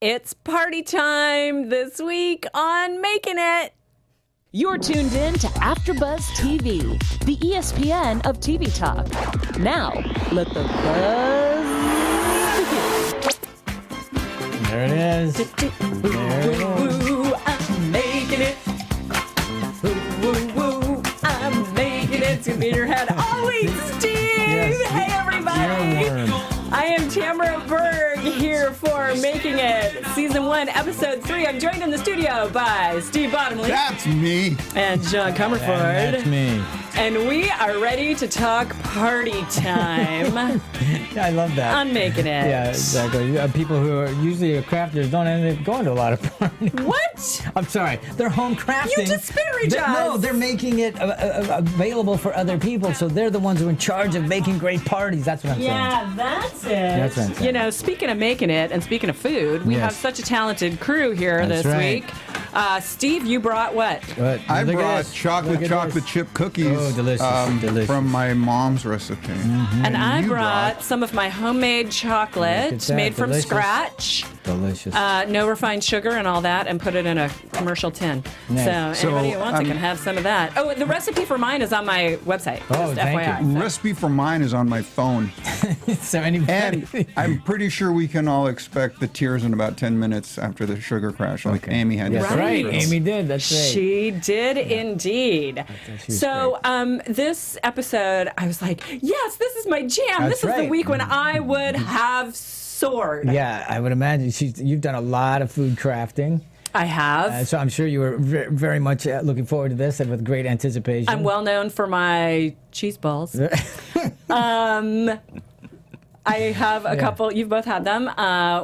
It's party time this week on Making It. You're tuned in to AfterBuzz TV, the ESPN of TV talk. Now, let the buzz begin. There it is. Woo, I'm making it. Woo, I'm making it. It's gonna be in your head always, Steve. Yes, Hey, everybody. earworm. I am Tamara Berg here for Making It, Season 1, Episode 3. I'm joined in the studio by Steve Bottomley. That's me. And John Comerford. That's me. And we are ready to talk party time Yeah, I love that. on Making It. Yeah, exactly. People who are usually crafters don't end up going to a lot of parties. What? I'm sorry. They're home crafting. You disparage us. No, they're making it available for other people, so they're the ones who are in charge of making great parties. That's what I'm saying. Yeah, that's it. That's what I'm saying. You know, speaking of making it and speaking of food, we Yes. have such a talented crew here That's this right. week. Steve, you brought what? But I look at brought this. chocolate Look at this. chip cookies. Oh, delicious, delicious. From my mom's recipe. And I you brought some of my homemade chocolate Look at that, made from delicious. scratch. Delicious. No refined sugar and all that, and put it in a commercial tin. Nice. So anybody So, who wants it can have some of that. Oh, the recipe for mine is on my website. Oh, just thank FYI. you. Recipe for mine is on my phone. So anybody. And I'm pretty sure we can all expect the tears in about 10 minutes after the sugar crash, like Amy had. That's to right. go through. Amy did. That's right. She did indeed. she's So this episode, I was like, yes, this is my jam. That's This is the right. week when I would have soared. Yeah, I would imagine you've done a lot of food crafting. I have. So I'm sure you were very much looking forward to this and with great anticipation. I'm well known for my cheese balls. I have a couple. You've both had them.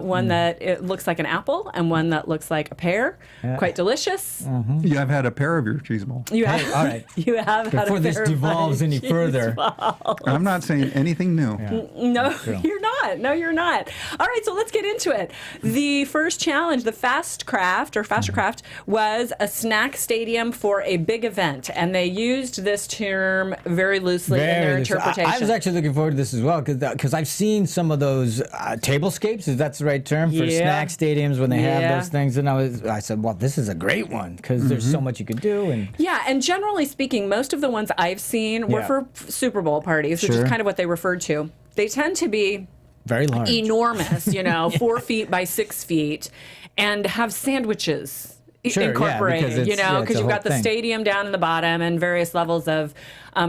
One that it looks like an apple, and one that looks like a pear. Yeah. Quite delicious. Yeah, I've had a pair of your cheese balls. You have. Hey, all right. You have had Before a this pair of my devolves any cheese further. balls. I'm not saying anything new. No, you're not. No, you're not. All right, so let's get into it. The first challenge, the Fast Craft or Faster Craft, was a snack stadium for a big event, and they used this term very loosely in their interpretation. I was actually looking forward to this as well because I've seen some of those tablescapes, if that's the right term, for Yeah. snack stadiums when they Yeah. have those things. And I said, well, this is a great one because there's so much you could do. And Yeah, and generally speaking, most of the ones I've seen were Yeah. for Super Bowl parties, which is Sure. kind of what they referred to. They tend to be very large. enormous, 4 feet by 6 feet, and have sandwiches Sure, yeah, incorporated, because it's- because it's a you've got whole the thing. stadium down in the bottom and various levels of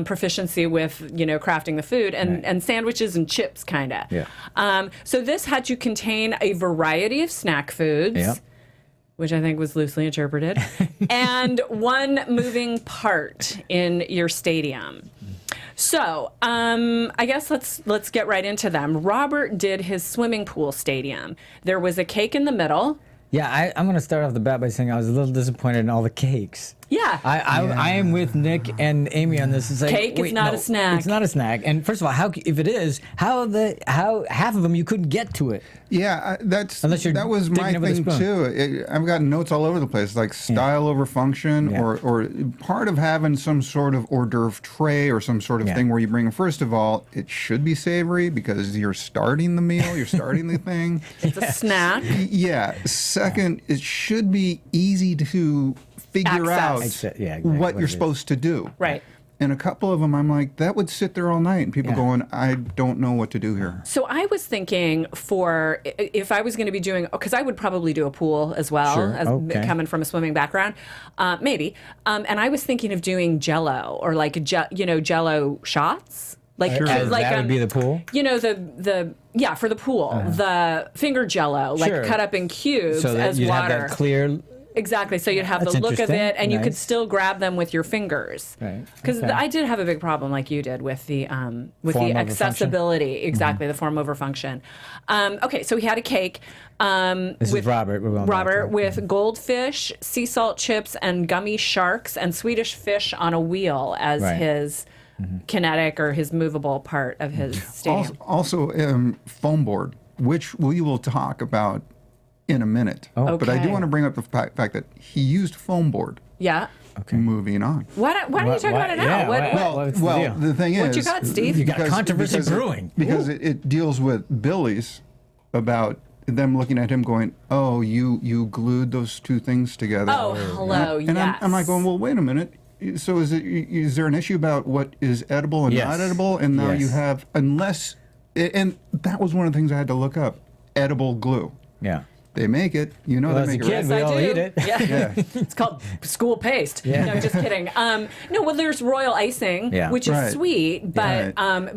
proficiency with, crafting the food and sandwiches and chips, kind of. Yeah. So this had to contain a variety of snack foods. Yep. Which I think was loosely interpreted, and one moving part in your stadium. So, I guess let's get right into them. Robert did his swimming pool stadium. There was a cake in the middle. Yeah, I'm going to start off the bat by saying I was a little disappointed in all the cakes. Yeah. I am with Nick and Amy on this. It's like, Cake is wait, not no, a snack. It's not a snack. And first of all, if it is, how half of them you couldn't get to it? Yeah, Unless you're that was my digging in with a thing spoon. too. I've got notes all over the place, like style over function, Yeah. or part of having some sort of hors d'oeuvre tray or some sort of Yeah. thing where you bring. First of all, it should be savory because you're starting the meal, you're starting the thing. It's a snack. Yeah. Second, it should be easy to figure Access. out Yeah, exactly what what you're it is. supposed to do. Right. And a couple of them, I'm like, that would sit there all night, and people Yeah. going, I don't know what to do here. So I was thinking if I was going to be doing, because I would probably do a pool as well, Sure, as okay. coming from a swimming background, maybe. And I was thinking of doing Jello or like Jello shots. Like, As that would be the pool? For the pool, the finger Jello, like Sure. cut up in cubes So that as you'd water. have that clear. Exactly. So you'd have That's the look of interesting. it, and you could Nice. still grab them with your fingers. Right. Because Okay. I did have a big problem, like you did, with the Form over function. accessibility. Exactly, the form over function. Okay, so he had a cake. This is Robert. We're going back to Robert it. with goldfish, sea salt chips, and gummy sharks, and Swedish fish on a wheel as Right. his kinetic or his movable part of his stadium. Also, foam board, which we will talk about in a minute. Oh. But I do Okay. want to bring up the fact that he used foam board. Yeah. Okay. Moving on. Why don't you talk about it now? yeah, What- what- what's the deal? The thing What is, you got, Steve? You got controversy because brewing. because it deals with Billy's about them looking at him going, "Oh, you glued those two things together." Oh, hello, And yes. I'm like going, "Well, wait a minute. So is there an issue about what is edible and Yes. not edible?" And now you Yes. have, unless, and that was one of the things I had to look up, edible glue. Yeah. They make it. You know Well, they as a make kid, it. we I all do. eat it. Yeah. Yeah. It's called school paste. Yeah. No, just kidding. No, well, there's royal icing, Yeah. which is Right. sweet, but Right.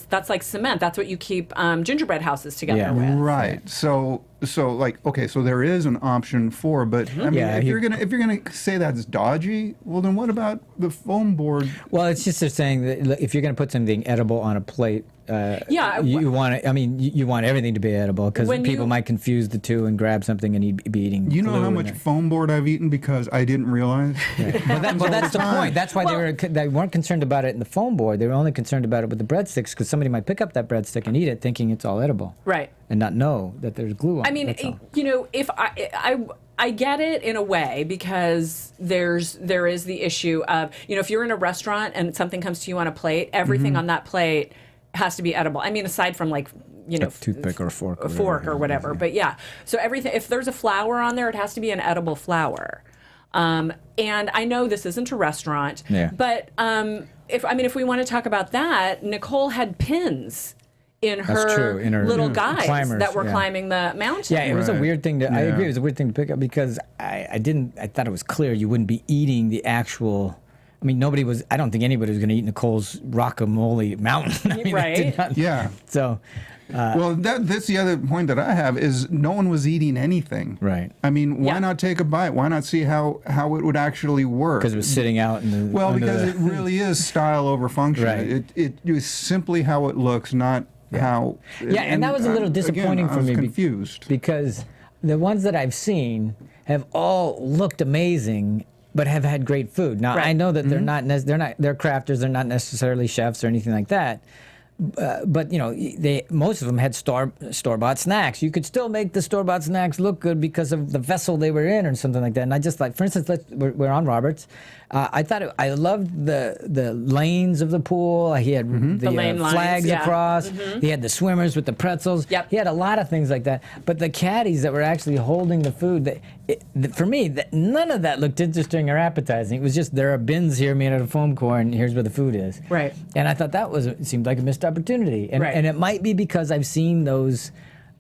that's like cement. That's what you keep gingerbread houses together Yeah. with. Right. So like, okay, so there is an option for, but I mean, Yeah, if you're gonna say that's dodgy, well, then what about the foam board? Well, it's just they're saying that look, if you're going to put something edible on a plate, Yeah, you want it. I mean, you want everything to be edible because When people you- might confuse the two and grab something and be eating. You know glue how and much that. foam board I've eaten because I didn't realize. Well, that's the time. point. That's why they weren't concerned about it in the foam board. They were only concerned about it with the breadsticks because somebody might pick up that breadstick and eat it thinking it's all edible, Right. and not know that there's glue on I mean, it. That's all. you know, if I get it in a way because there is the issue of, you know, if you're in a restaurant and something comes to you on a plate, everything Mm-hmm. on that plate has to be edible. I mean, aside from like, you know, toothpick or a fork or a fork or whatever, whatever. But yeah, so everything. If there's a flour on there, it has to be an edible flour. And I know this isn't a restaurant, Yeah. but if we want to talk about that, Nicole had pins in That's her, true, in her little guides climbers, that were yeah. climbing the mountain. Yeah, it was a Right. weird thing to. I Yeah. agree, it was a weird thing to pick up because I thought it was clear you wouldn't be eating the actual. I mean, I don't think anybody was going to eat Nicole's rockamole mountain. I mean, that did Right. not- Yeah. So, Well, that's the other point that I have is no one was eating anything. Right. I mean, why Yeah. not take a bite? Why not see how it would actually work? because it was sitting out in the. Well, under because the- it really is style over function. Right. It is simply how it looks, not how. Yeah, and that was a little disappointing again, for I was me confused. because the ones that I've seen have all looked amazing, but have had great food. Now Right. I know that they're they're crafters, they're not necessarily chefs or anything like that. But you know, most of them had store-bought snacks. You could still make the store-bought snacks look good because of the vessel they were in, or something like that. And I just like, for instance, we're on Roberts. I thought I loved the lanes of the pool. He had the lane lines, flags yeah. across. He had the swimmers with the pretzels. Yep. He had a lot of things like that. But the caddies that were actually holding the food, for me, none of that looked interesting or appetizing. It was just there are bins here made out of foam core, and here's where the food is. Right. And I thought it seemed like a missed opportunity. And, Right. and it might be because I've seen those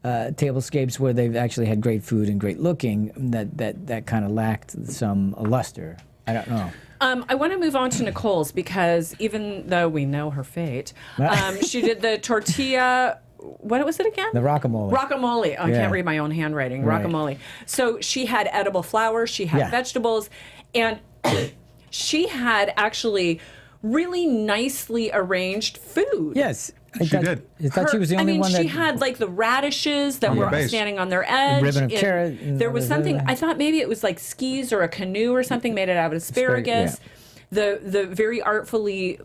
tablescapes where they've actually had great food and great looking that kind of lacked some luster. I don't know. I want to move on to Nicole's because even though we know her fate, she did the tortilla. What was it again? The rockamole. Rockamole. Oh, I Yeah. can't read my own handwriting. Right. Rockamole. So she had edible flour, she had Yeah. vegetables, and she had actually really nicely arranged food. Yes. She did. I thought she was the only one that. she had like the radishes that On the were base. standing on their edge. ribbon of and carrot and There was all something, that. I thought maybe it was like skis or a canoe or something made it out of asparagus. The very artfully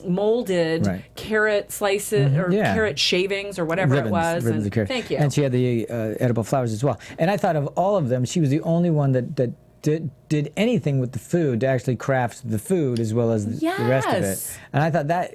molded Right. carrot slices or Yeah. carrot shavings or whatever it was. ribbons And of carrot. thank you. And she had the edible flowers as well. And I thought of all of them, she was the only one that did anything with the food to actually craft the food as well as the rest of it. Yes. And I thought that,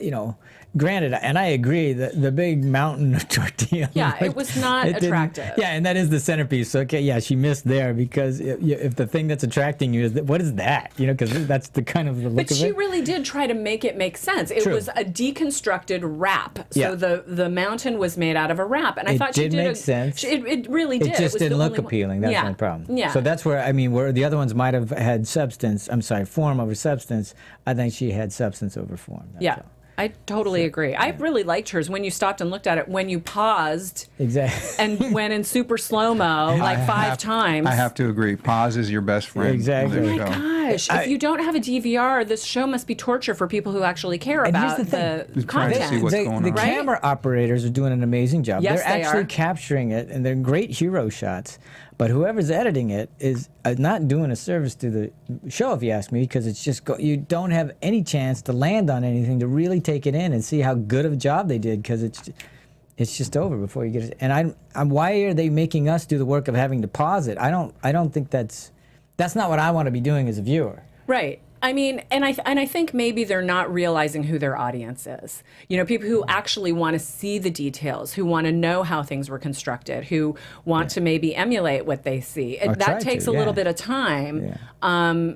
granted, and I agree that the big mountain of tortilla. Yeah, it was not didn't- attractive. Yeah, and that is the centerpiece. So, okay, yeah, she missed there because if the thing that's attracting you is what is that? Because that's the kind of the look But of she it. really did try to make it make sense. It True. was a deconstructed wrap. So Yeah. the mountain was made out of a wrap. And I It thought did she did make sense. It really did. It just was didn't the look only one- appealing. That's yeah. my problem. Yeah. So that's where where the other ones might have had form over substance. I think she had substance over form. That's Yeah. all. I totally agree. I really liked hers when you stopped and looked at it, when you paused Exactly. and went in super slow-mo like five times. I have to agree. Pause is your best friend. in Exactly. this Oh Oh show. my gosh. If you don't have a DVR, this show must be torture for people who actually care And here's about the thing. Just trying to see content. what's the, going the on. Right? camera operators are doing an amazing job. Yes, they're they actually are. capturing it, and they're great hero shots. But whoever's editing it is not doing a service to the show, if you ask me, because it's just you don't have any chance to land on anything to really take it in and see how good of a job they did, because it's just over before you get it. And I'm why are they making us do the work of having to pause it? I don't think that's not what I want to be doing as a viewer. Right. I mean, and I think maybe they're not realizing who their audience is. You know, people who actually want to see the details, who want to know how things were constructed, who want to maybe emulate what they see. That takes a little bit of time. Yeah.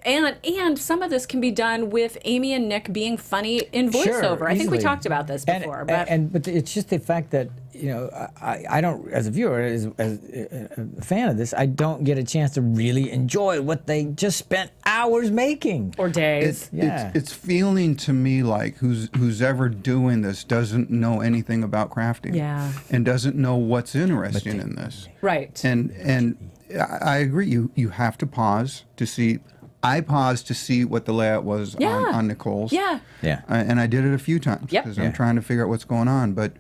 And some of this can be done with Amy and Nick being funny in voiceover. Sure, I think we easily. talked about this before. But it's just the fact that, you know, I don't, as a viewer, as a fan of this, I don't get a chance to really enjoy what they just spent hours making. Or days. It's feeling to me like who's ever doing this doesn't know anything about crafting. Yeah. And doesn't know what's interesting in this. Right. And I agree. You have to pause to see. I paused to see what the layout was on Nicole's. Yeah. Yeah. And I did it a few times because I'm trying to figure out what's going on. But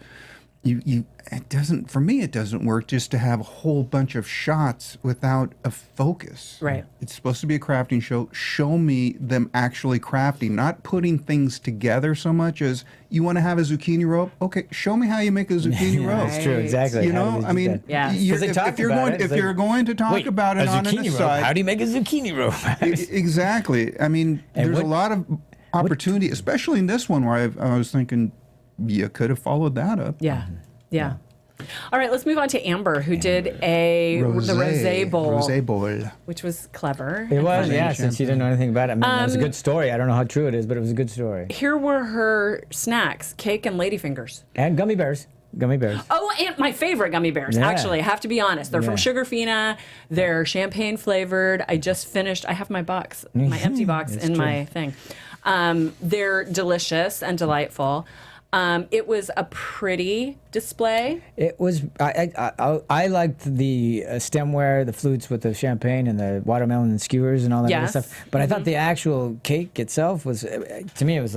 it doesn't, for me, it doesn't work just to have a whole bunch of shots without a focus. Right. It's supposed to be a crafting show. Show me them actually crafting, not putting things together so much as you want to have a zucchini rope. Okay, show me how you make a zucchini rope. That's true, exactly. You How know, did I mean, Yeah. if you're going to talk about it on an aside, how do you make a zucchini rope? exactly. I mean, there's a lot of opportunity, especially in this one where I was thinking you could have followed that up. Yeah. Yeah. All right, let's move on to Amber, who did the Rosé Bowl, which was clever. It was, yeah, since she didn't know anything about it. I mean, it was a good story. I don't know how true it is, but it was a good story. Here were her snacks, cake and ladyfingers. And gummy bears. Gummy bears. Oh, and my favorite gummy bears, actually, I have to be honest. They're from Sugarfina. They're champagne flavored. I just finished, I have my box, my empty box in my thing. They're delicious and delightful. It was a pretty display. It was. I liked the stemware, the flutes with the champagne and the watermelon and skewers and all that other stuff. But I thought the actual cake itself was, to me, it was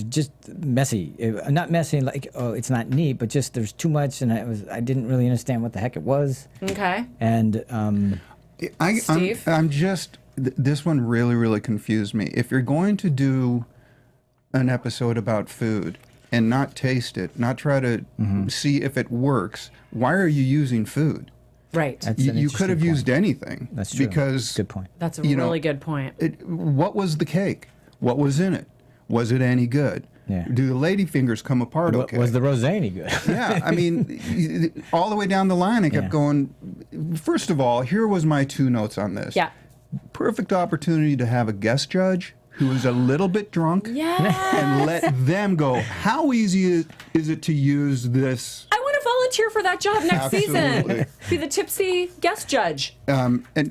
just messy. Not messy like, oh, it's not neat, but just there's too much, and I didn't really understand what the heck it was. Okay. And Steve? I'm just, this one really, really confused me. If you're going to do an episode about food and not taste it, not try to see if it works, why are you using food? Right. You could have used anything. That's true. Because good point. That's a really good point. What was the cake? What was in it? Was it any good? Yeah. Do the ladyfingers come apart okay? Was the rosé any good? Yeah, I mean, all the way down the line, I kept going. First of all, here was my 2 notes on this. Yeah. Perfect opportunity to have a guest judge who is a little bit drunk and let them go. How easy is it to use this? I want to volunteer for that job next season. Be the tipsy guest judge.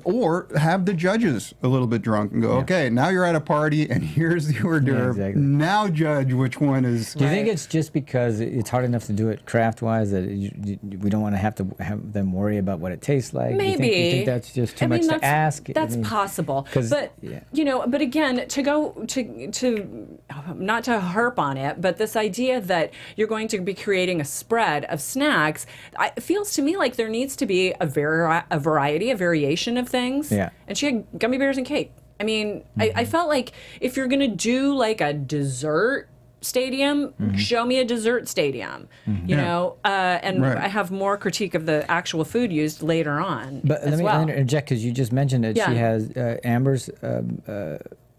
Or have the judges a little bit drunk and go, okay, now you're at a party and here's the hors d'oeuvre. Exactly. Now judge which one is. Do you think it's just because it's hard enough to do it craft-wise that we don't want to have them worry about what it tastes like? Maybe. You think that's just too much to ask? That's possible. But, but again, to go to not to harp on it, but this idea that you're going to be creating a spread of snacks, it feels to me like there needs to be a variety, a variation of things. Yeah. And she had gummy bears and cake. I mean, I felt like if you're going to do like a dessert stadium, show me a dessert stadium, you know, and I have more critique of the actual food used later on. But let me interject because you just mentioned it. Yeah. She has Amber's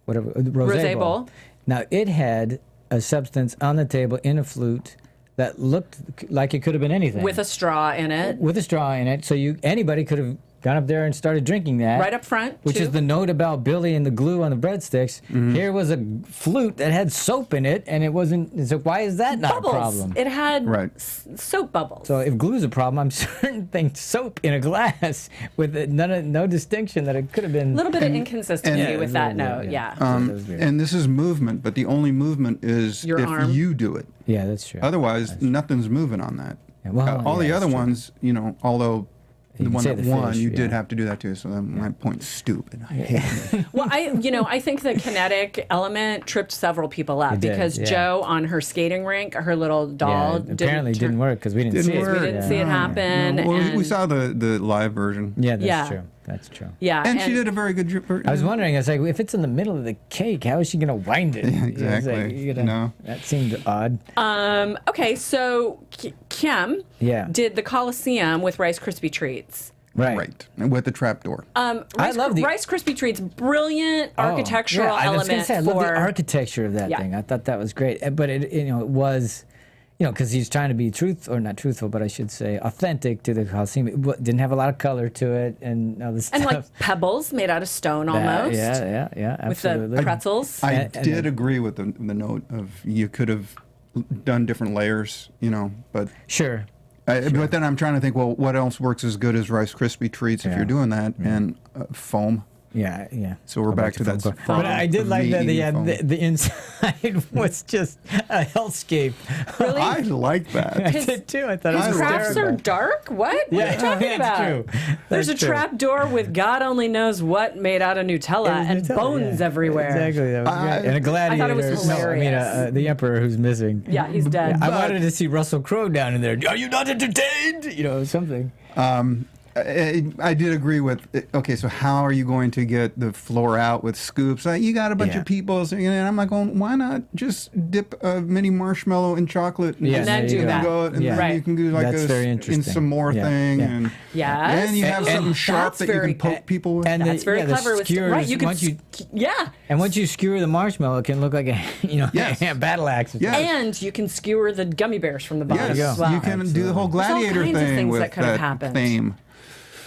Rosé Bowl. Now, it had a substance on the table in a flute that looked like it could have been anything. With a straw in it. With a straw in it. So anybody could have gone up there and started drinking that. Right up front, which is the note about Billy and the glue on the breadsticks. Here was a flute that had soap in it, and it wasn't. So why is that not a problem? It had soap bubbles. So if glue's a problem, I'm certain things soap in a glass with no distinction that it could have been. A little bit of inconsistency with that note, and this is movement, but the only movement is your if arm. you do it. Yeah, that's true. Otherwise, nothing's moving on that. Yeah, well, all the other ones, you know, although. The one that won, fish, you did have to do that too. So then my point's stupid. I hate it. Well, I think the kinetic element tripped several people up because Joe on her skating rink, her little doll, apparently didn't work because we didn't see it. We didn't see it happen. No, well, we saw the live version. Yeah, that's true. That's true. Yeah, and she did a very good job. I was wondering, I was like, if it's in the middle of the cake, how is she going to wind it? Yeah, exactly. No. That seemed odd. Okay, so Kim did the Coliseum with Rice Krispie treats. Right. And with the trapdoor. love the- Rice Krispie treats. Brilliant Oh, architectural I was gonna element say, I love the for. architecture of that Yeah. thing. I thought that was great. But it was, because he's trying to be not truthful, but I should say authentic to the Coliseum. It didn't have a lot of color to it and all this And stuff. like pebbles made out of stone almost. Yeah, With absolutely. the pretzels. I and did the- agree with the note of you could have done different layers, but Sure. but then I'm trying to think, well, what else works as good as Rice Krispie treats if Yeah. you're doing that? And foam. Yeah. So we're Go back to that foam. foam. But I did like Me that eating foam. the inside was just a hellscape. Really? I like that. I did too. I thought it His was crafts hysterical. are dark? What? What are you talking that's about? true. There's That's a true. trap door with God only knows what made out of Nutella It was and Nutella, bones yeah. everywhere. Exactly, that was great. And a gladiator. thought it was hilarious. The emperor who's missing. Yeah, he's dead. I wanted to see Russell Crowe down in there. Are you not entertained? Something. I did agree with. Okay, so how are you going to get the floor out with scoops? You got a bunch Yeah. of people, and I'm like, going, why not just dip a mini marshmallow in chocolate Yeah, And then there do you go. that. Go, and Yeah. then Right. you can do like That's very in interesting. some more Yeah, thing, yeah. and Yes. then you have And something sharp that's that you very- can poke people with. And That's very the clever with skewers, right. You can once you yeah, and once you skewer the marshmallow, it can look like a Yes. a battle axe. or Yes. something. and you can skewer the gummy bears from the bottom Yes, as well. you can do the whole There's all gladiator kinds of thing things with that could have happened. theme.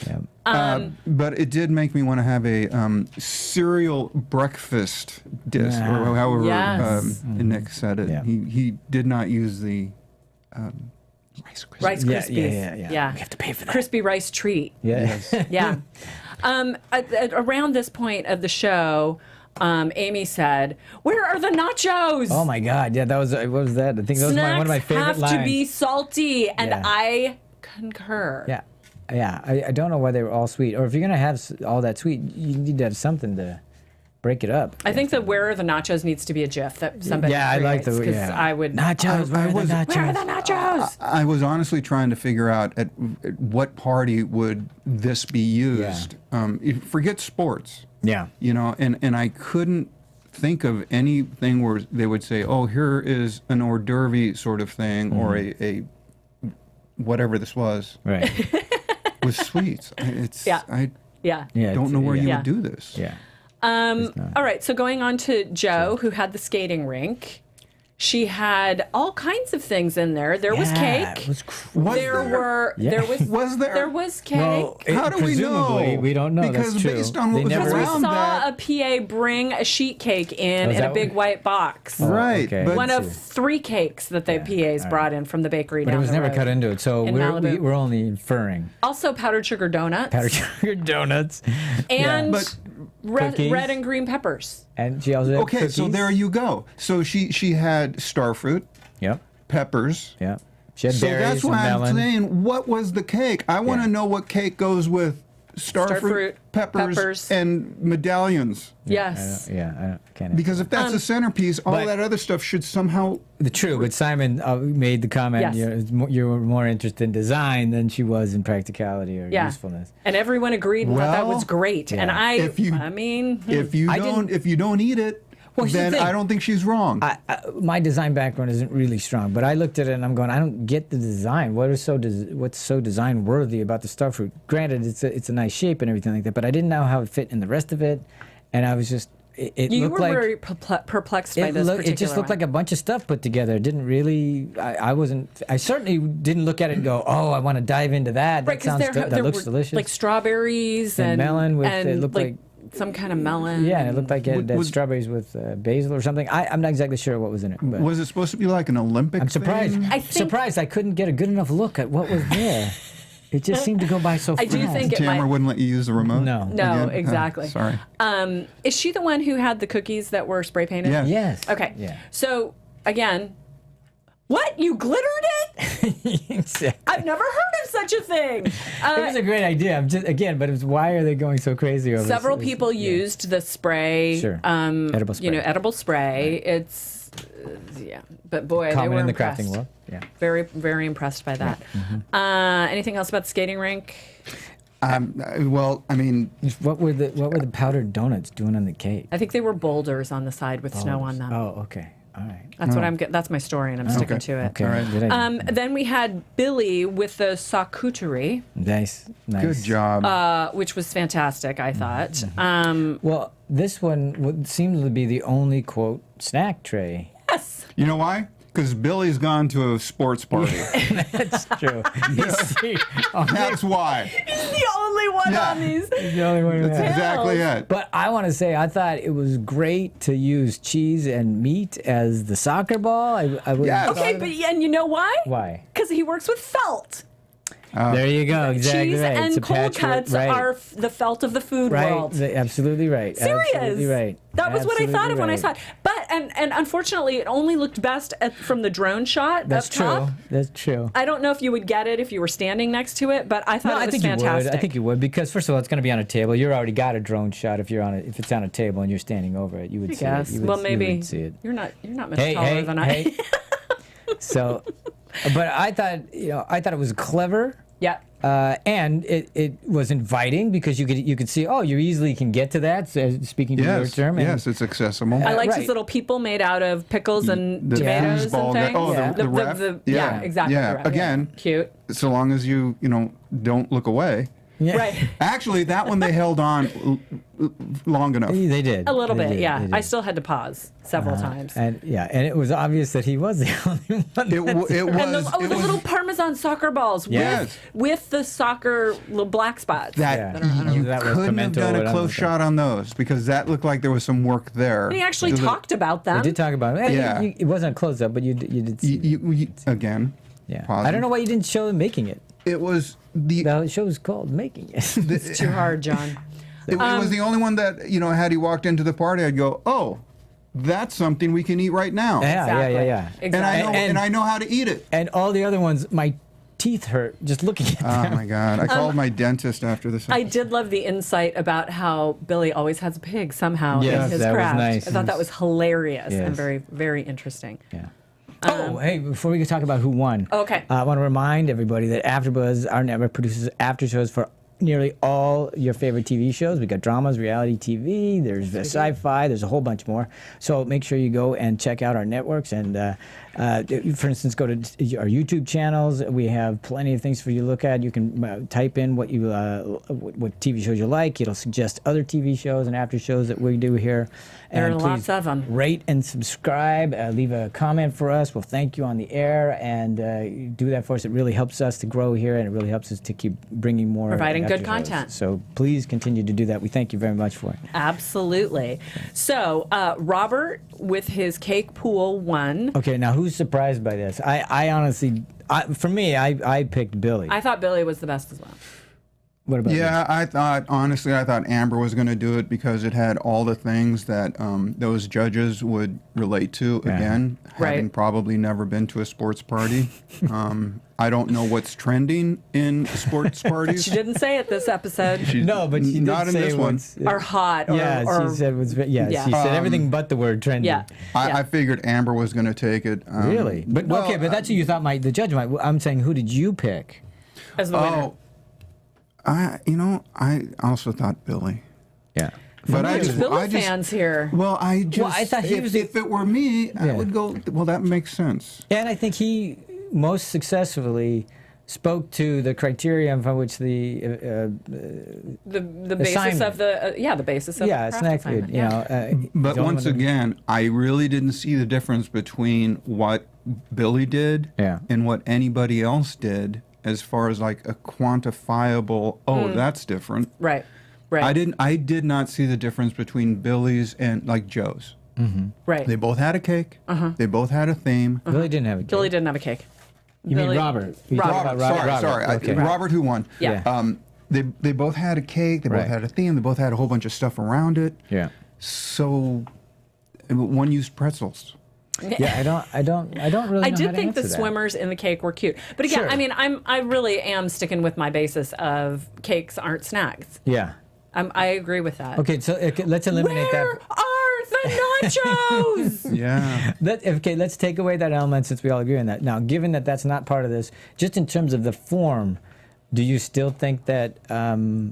Yeah. But it did make me want to have a cereal breakfast dish, Yeah. or however Yes. Nick said it. Yeah. He did not use the Rice Krispies. Rice Yeah, Krispies. yeah. We have to pay for that. Crispy rice treat. Yeah. Yeah. Around this point of the show, Amy said, "Where are the nachos? Oh my God! Yeah, that was what was that? I think that was one of my favorite have lines. to be salty," and Yeah. I concur. Yeah, yeah. I don't know why they were all sweet, or if you're gonna have all that sweet, you need to have something to break it up. I think the "Where are the nachos" needs to be a GIF that somebody. Yeah, I like the because yeah. I would nachos. Where are the nachos? Where are the nachos? I was honestly trying to figure out at what party would this be used. Forget sports. Yeah. And I couldn't think of anything where they would say, "Oh, here is an hors d'oeuvre sort of thing," or a whatever this was Right. with sweets. It's Yeah. I Yeah. Yeah. don't know where you Yeah. would do this. Yeah. All right, so going on to Jo, who had the skating rink. She had all kinds of things in there. There was Yeah, cake. it was Was there there? were Yeah. there was Was there? there was cake. Well, How do we presumably, know? we don't know. Because That's true. based on what They was never- we around saw that, a PA bring a sheet cake in Oh, is in a that big what- white box. right? okay. But One of 3 cakes that the PAs brought in from the bakery But down it was the never road. cut into it, so in Malibu. we're only inferring. Also powdered sugar donuts Powdered sugar donuts. and But- Cookies. red and green peppers. And she also had okay, so cookies. there you go. So she had starfruit, Yep. peppers. Yep. She had So berries that's and why I'm melon. saying, what was the cake? I want to Yeah. know what cake goes with starfruit, peppers, and medallions. Yes. I can't. Because if that's the centerpiece, all but- that other stuff should somehow. True, but Simon made the comment. Yes. You were more interested in design than she was in practicality or Yeah. usefulness. And everyone agreed and thought that Well, was great. And yeah. I mean, If you I don't eat it, Well, here's the then thing. I don't think she's wrong. My design background isn't really strong, but I looked at it and I'm going, I don't get the design. What's so design worthy about the starfruit? Granted, it's a nice shape and everything like that, but I didn't know how it fit in the rest of it, and I was just it you looked were like very perplexed by this particular it just looked one. like a bunch of stuff put together. It didn't really. I certainly didn't look at it and go, oh, I want to dive into that. Right, That sounds because that looks were delicious. like strawberries And and melon with- and it looked like- some kind of melon. yeah, and it looked like it had Was- strawberries with basil or something. I'm not exactly sure what was in it. But Was it supposed to be like an Olympic? I'm surprised. thing? I think- Surprised I couldn't get a good enough look at what was there. It just seemed to go by so I fast. do think it Tamara might. wouldn't let you use the remote. No. No, Again? exactly. Sorry. Is she the one who had the cookies that were spray painted? Yeah. Yes. Okay. Yeah. So again, what, you glittered it? Exactly. I've never heard of such a thing. It was a great idea. I'm just but it was, why are they going so crazy over Several this? people used the spray. Sure. Edible spray. edible spray. It's yeah, but boy, Common they were in the impressed. crafting world. Yeah. Very, very impressed by that. Anything else about the skating rink? Well, I mean, What were the powdered donuts doing on the cake? I think they were boulders on the side with snow on them. Oh, okay. All right. That's what I'm. That's my story, and I'm sticking to it. Okay. All right. Good idea. Then we had Billy with the charcuterie, Nice. Good job. which was fantastic. I thought. Well, this one would seem to be the only quote snack tray. Yes. You know why? Because Billy's gone to a sports party. That's true. That's why. He's the only one Yeah. on these. He's the only one. That's exactly it. But I want to say, I thought it was great to use cheese and meat as the soccer ball. I would Yes. Okay, but and you know why? Why? Because he works with felt. There you go. Exactly Cheese right. It's a and cold patchwork- cuts right. are the felt of the food Right. world. Absolutely right. Serious. Absolutely right. That was what I thought of when I Absolutely saw it. But and unfortunately, it only looked best from the drone shot That's up true. top. That's true. I don't know if you would get it if you were standing next to it, but I thought No, it I was think fantastic. you would. I think you would because first of all, it's going to be on a table. You already got a drone shot if you're on it. If it's on a table and you're standing over it, you would see it. Yes. You would, Well, you maybe would see it. you're not much taller than I. Hey. So, but I thought it was clever. Yeah. And it was inviting because you could see, you easily can get to that. So, speaking to your Yes. term, and Yes, it's accessible. I liked right. his little people made out of pickles and The tomatoes foosball and guy- things. oh, Yeah. the ref? Yeah, exactly. Yeah. right. Again, Cute. so long as you don't look away. yeah. Right. Actually, that one they held on long enough. They did A little They bit, did. yeah. They did. I still had to pause several times. and it was obvious that he was the only one. It was. And the it was little Parmesan soccer balls Yes. with the soccer little black spots. that Yeah. you That was couldn't have pimento done and a close everything. shot on those because that looked like there was some work there. And he actually The- talked about them. I did talk about it. Yeah. It wasn't a close up, but you did see. Again. Yeah. pause. I don't know why you didn't show them making it. It was the. The show was called Making It. It's too hard, John. It was the only one that had he walked into the party, I'd go, oh, that's something we can eat right now. Exactly. Yeah. Exactly. And I know how to eat it. And all the other ones, my teeth hurt just looking at Oh them. my God! I called my dentist after this. I did love the insight about how Billy always has a pig somehow Yes, in his that was craft. nice. I thought that was hilarious and Yes. very, very interesting. Yeah. Hey, before we talk about who won, Okay. I want to remind everybody that AfterBuzz, our network, produces after shows for nearly all your favorite TV shows. We got dramas, reality TV, there's sci-fi, there's a whole bunch more. So make sure you go and check out our networks and, for instance, go to our YouTube channels. We have plenty of things for you to look at. You can type in what TV shows you like. It'll suggest other TV shows and after shows that we do here. There And are lots please of 'em. Rate and subscribe. Leave a comment for us. We'll thank you on the air and do that for us. It really helps us to grow here and it really helps us to keep bringing more Providing good after shows. content. So please continue to do that. We thank you very much for it. Absolutely. So, Robert with his cake pool won. Okay, now who's surprised by this? I honestly, for me, I picked Billy. I thought Billy was the best as well. What about you? Yeah, I thought Amber was going to do it because it had all the things that those judges would relate to. Yeah. Again, having Right. probably never been to a sports party. I don't know what's trending in sports parties. She didn't say it this episode. No, but she did not in say this one. once. Or hot. Or, Yeah, or, she said was Yeah. she said everything but the word trendy. Yeah. I figured Amber was going to take it. Really? But well, okay, but that's who you thought the judge might. I'm saying, who did you pick? as the winner. Oh, I also thought Billy. Yeah. But I Huge just, Billy I just, fans here. well, I just, I thought he if, was the- if it were me, I Yeah. would go. Well, that makes sense. And I think he most successfully spoke to the criterion from which the The basis assignment. of the basis of the craft snack assignment, food. yeah. But he's the only once one that- again, I really didn't see the difference between what Billy did Yeah. and what anybody else did, as far as like a quantifiable. Oh, that's different. Right. Right. I did not see the difference between Billy's and like Joe's. Right. They both had a cake. They both had a theme. Billy didn't have a cake. Billy didn't have a cake. You mean Billy- Robert? You Robert. talking about Sorry. Okay. Robert who won. Yeah. They both had a cake. They both Right. had a theme. They both had a whole bunch of stuff around it. Yeah. So one used pretzels. Yeah. I don't really. I know how did to think the answer that. swimmers in the cake were cute, but again, Sure. I mean, I really am sticking with my basis of cakes aren't snacks. Yeah. I agree with that. Okay. So let's eliminate Where that. are the nachos? Yeah. Let's take away that element since we all agree on that. Now, given that that's not part of this, just in terms of the form, do you still think that,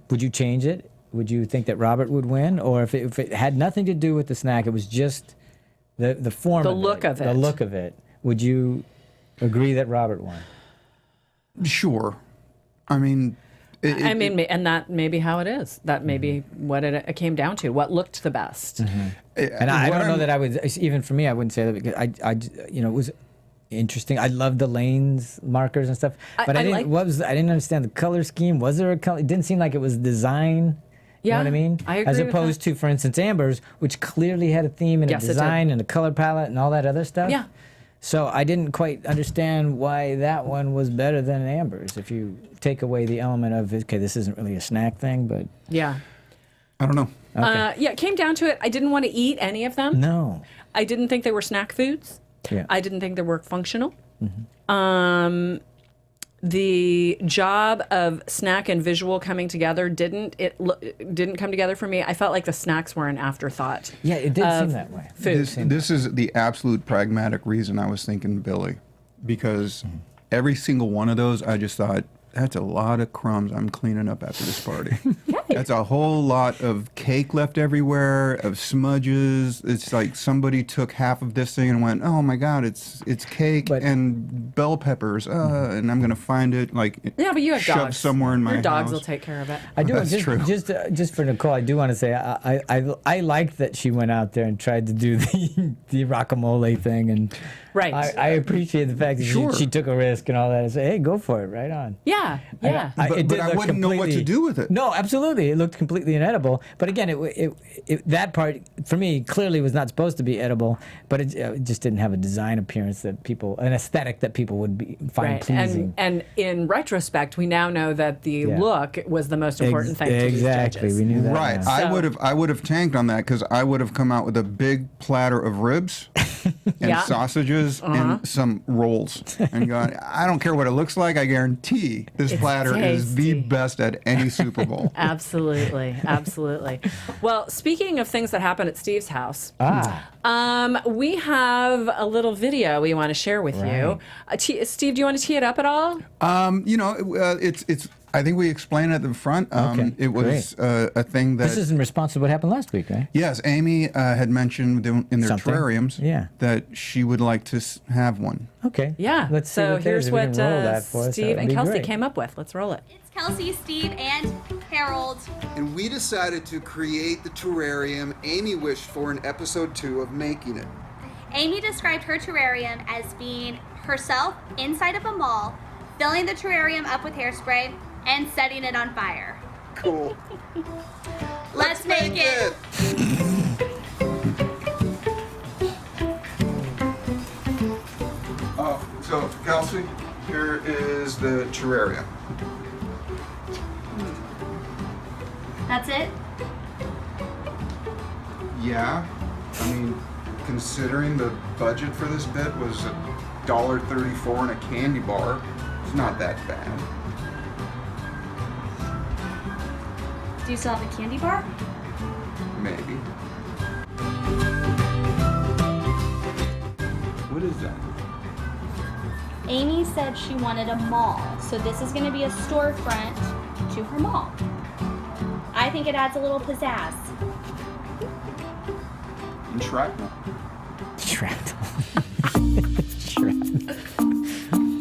would you change it? Would you think that Robert would win? Or if it had nothing to do with the snack, it was just The form The of look of The it. look of it. Would you agree that Robert won? Sure. I mean, and that may be how it is. That may be what it came down to. What looked the best. And I don't know that I would, even for me, I wouldn't say that because it was interesting. I loved the lanes, markers and stuff, but I didn't understand the color scheme. Was there a color? It didn't seem like it was design. You know Yeah, what I mean? I agree As with opposed that. to, for instance, Amber's, which clearly had a theme and Yes, a it did. design and a color palette and all that other stuff. Yeah. So I didn't quite understand why that one was better than Amber's. If you take away the element of, okay, this isn't really a snack thing, but Yeah. I don't know. Yeah, it came down to it. I didn't want to eat any of them. no. I didn't think they were snack foods. Yeah. I didn't think they were functional. The job of snack and visual coming together didn't come together for me. I felt like the snacks were an afterthought. Yeah, it did seem that way. Food. This is the absolute pragmatic reason I was thinking Billy, because every single one of those, I just thought, that's a lot of crumbs I'm cleaning up after this party. That's a whole lot of cake left everywhere, of smudges. It's like somebody took half of this thing and went, oh my God, it's cake and bell peppers, and I'm going to find it Yeah, but you have shoved dogs. somewhere in my Your dogs house. will take care of it. I do. That's true. Just for Nicole, I do want to say I liked that she went out there and tried to do the guacamole thing, and Right. I appreciate the fact that Sure. she took a risk and all that. I say, hey, go for it, right on. Yeah, yeah. But It did I look wouldn't know what to do with it. No, absolutely, it looked completely inedible. But again, that part for me clearly was not supposed to be edible, but it just didn't have a design appearance an aesthetic that people would find Right. pleasing. And in retrospect, we now know that the Yeah. look was the most important thing to these Exactly, judges. we knew that. Right. now. I would have tanked on that because I would have come out with a big platter of ribs and Yeah. sausages and some rolls and gone, I don't care what it looks like. I guarantee this platter is the tasty. best at any Super Bowl. Absolutely, absolutely. Well, speaking of things that happened at Steve's house, we have a little video we want to share with you. Steve, do you want to tee it up at all? It's. I think we explained at the front. Okay, It was a thing that. This is in response to what happened last week, right? Yes, Amy had mentioned in their Something. terrariums Yeah. that she would like to have one. Okay. Yeah. Let's see so what that here's is. If we what can roll that for us, that Steve would and be Kelsey great. came up with. Let's roll it. It's Kelsey, Steve, and Harold. And we decided to create the terrarium Amy wished for in episode 2 of making it. Amy described her terrarium as being herself inside of a mall, filling the terrarium up with hairspray, and setting it on fire. Cool. Let's make it! So, Kelsey, here is the terrarium. That's it? Yeah, I mean, considering the budget for this bit was $1.34 and a candy bar, it's not that bad. Do you still have the candy bar? Maybe. What is that? Amy said she wanted a mall, so this is going to be a storefront to her mall. I think it adds a little pizzazz. And shrapnel. Shrapnel. Shrapnel.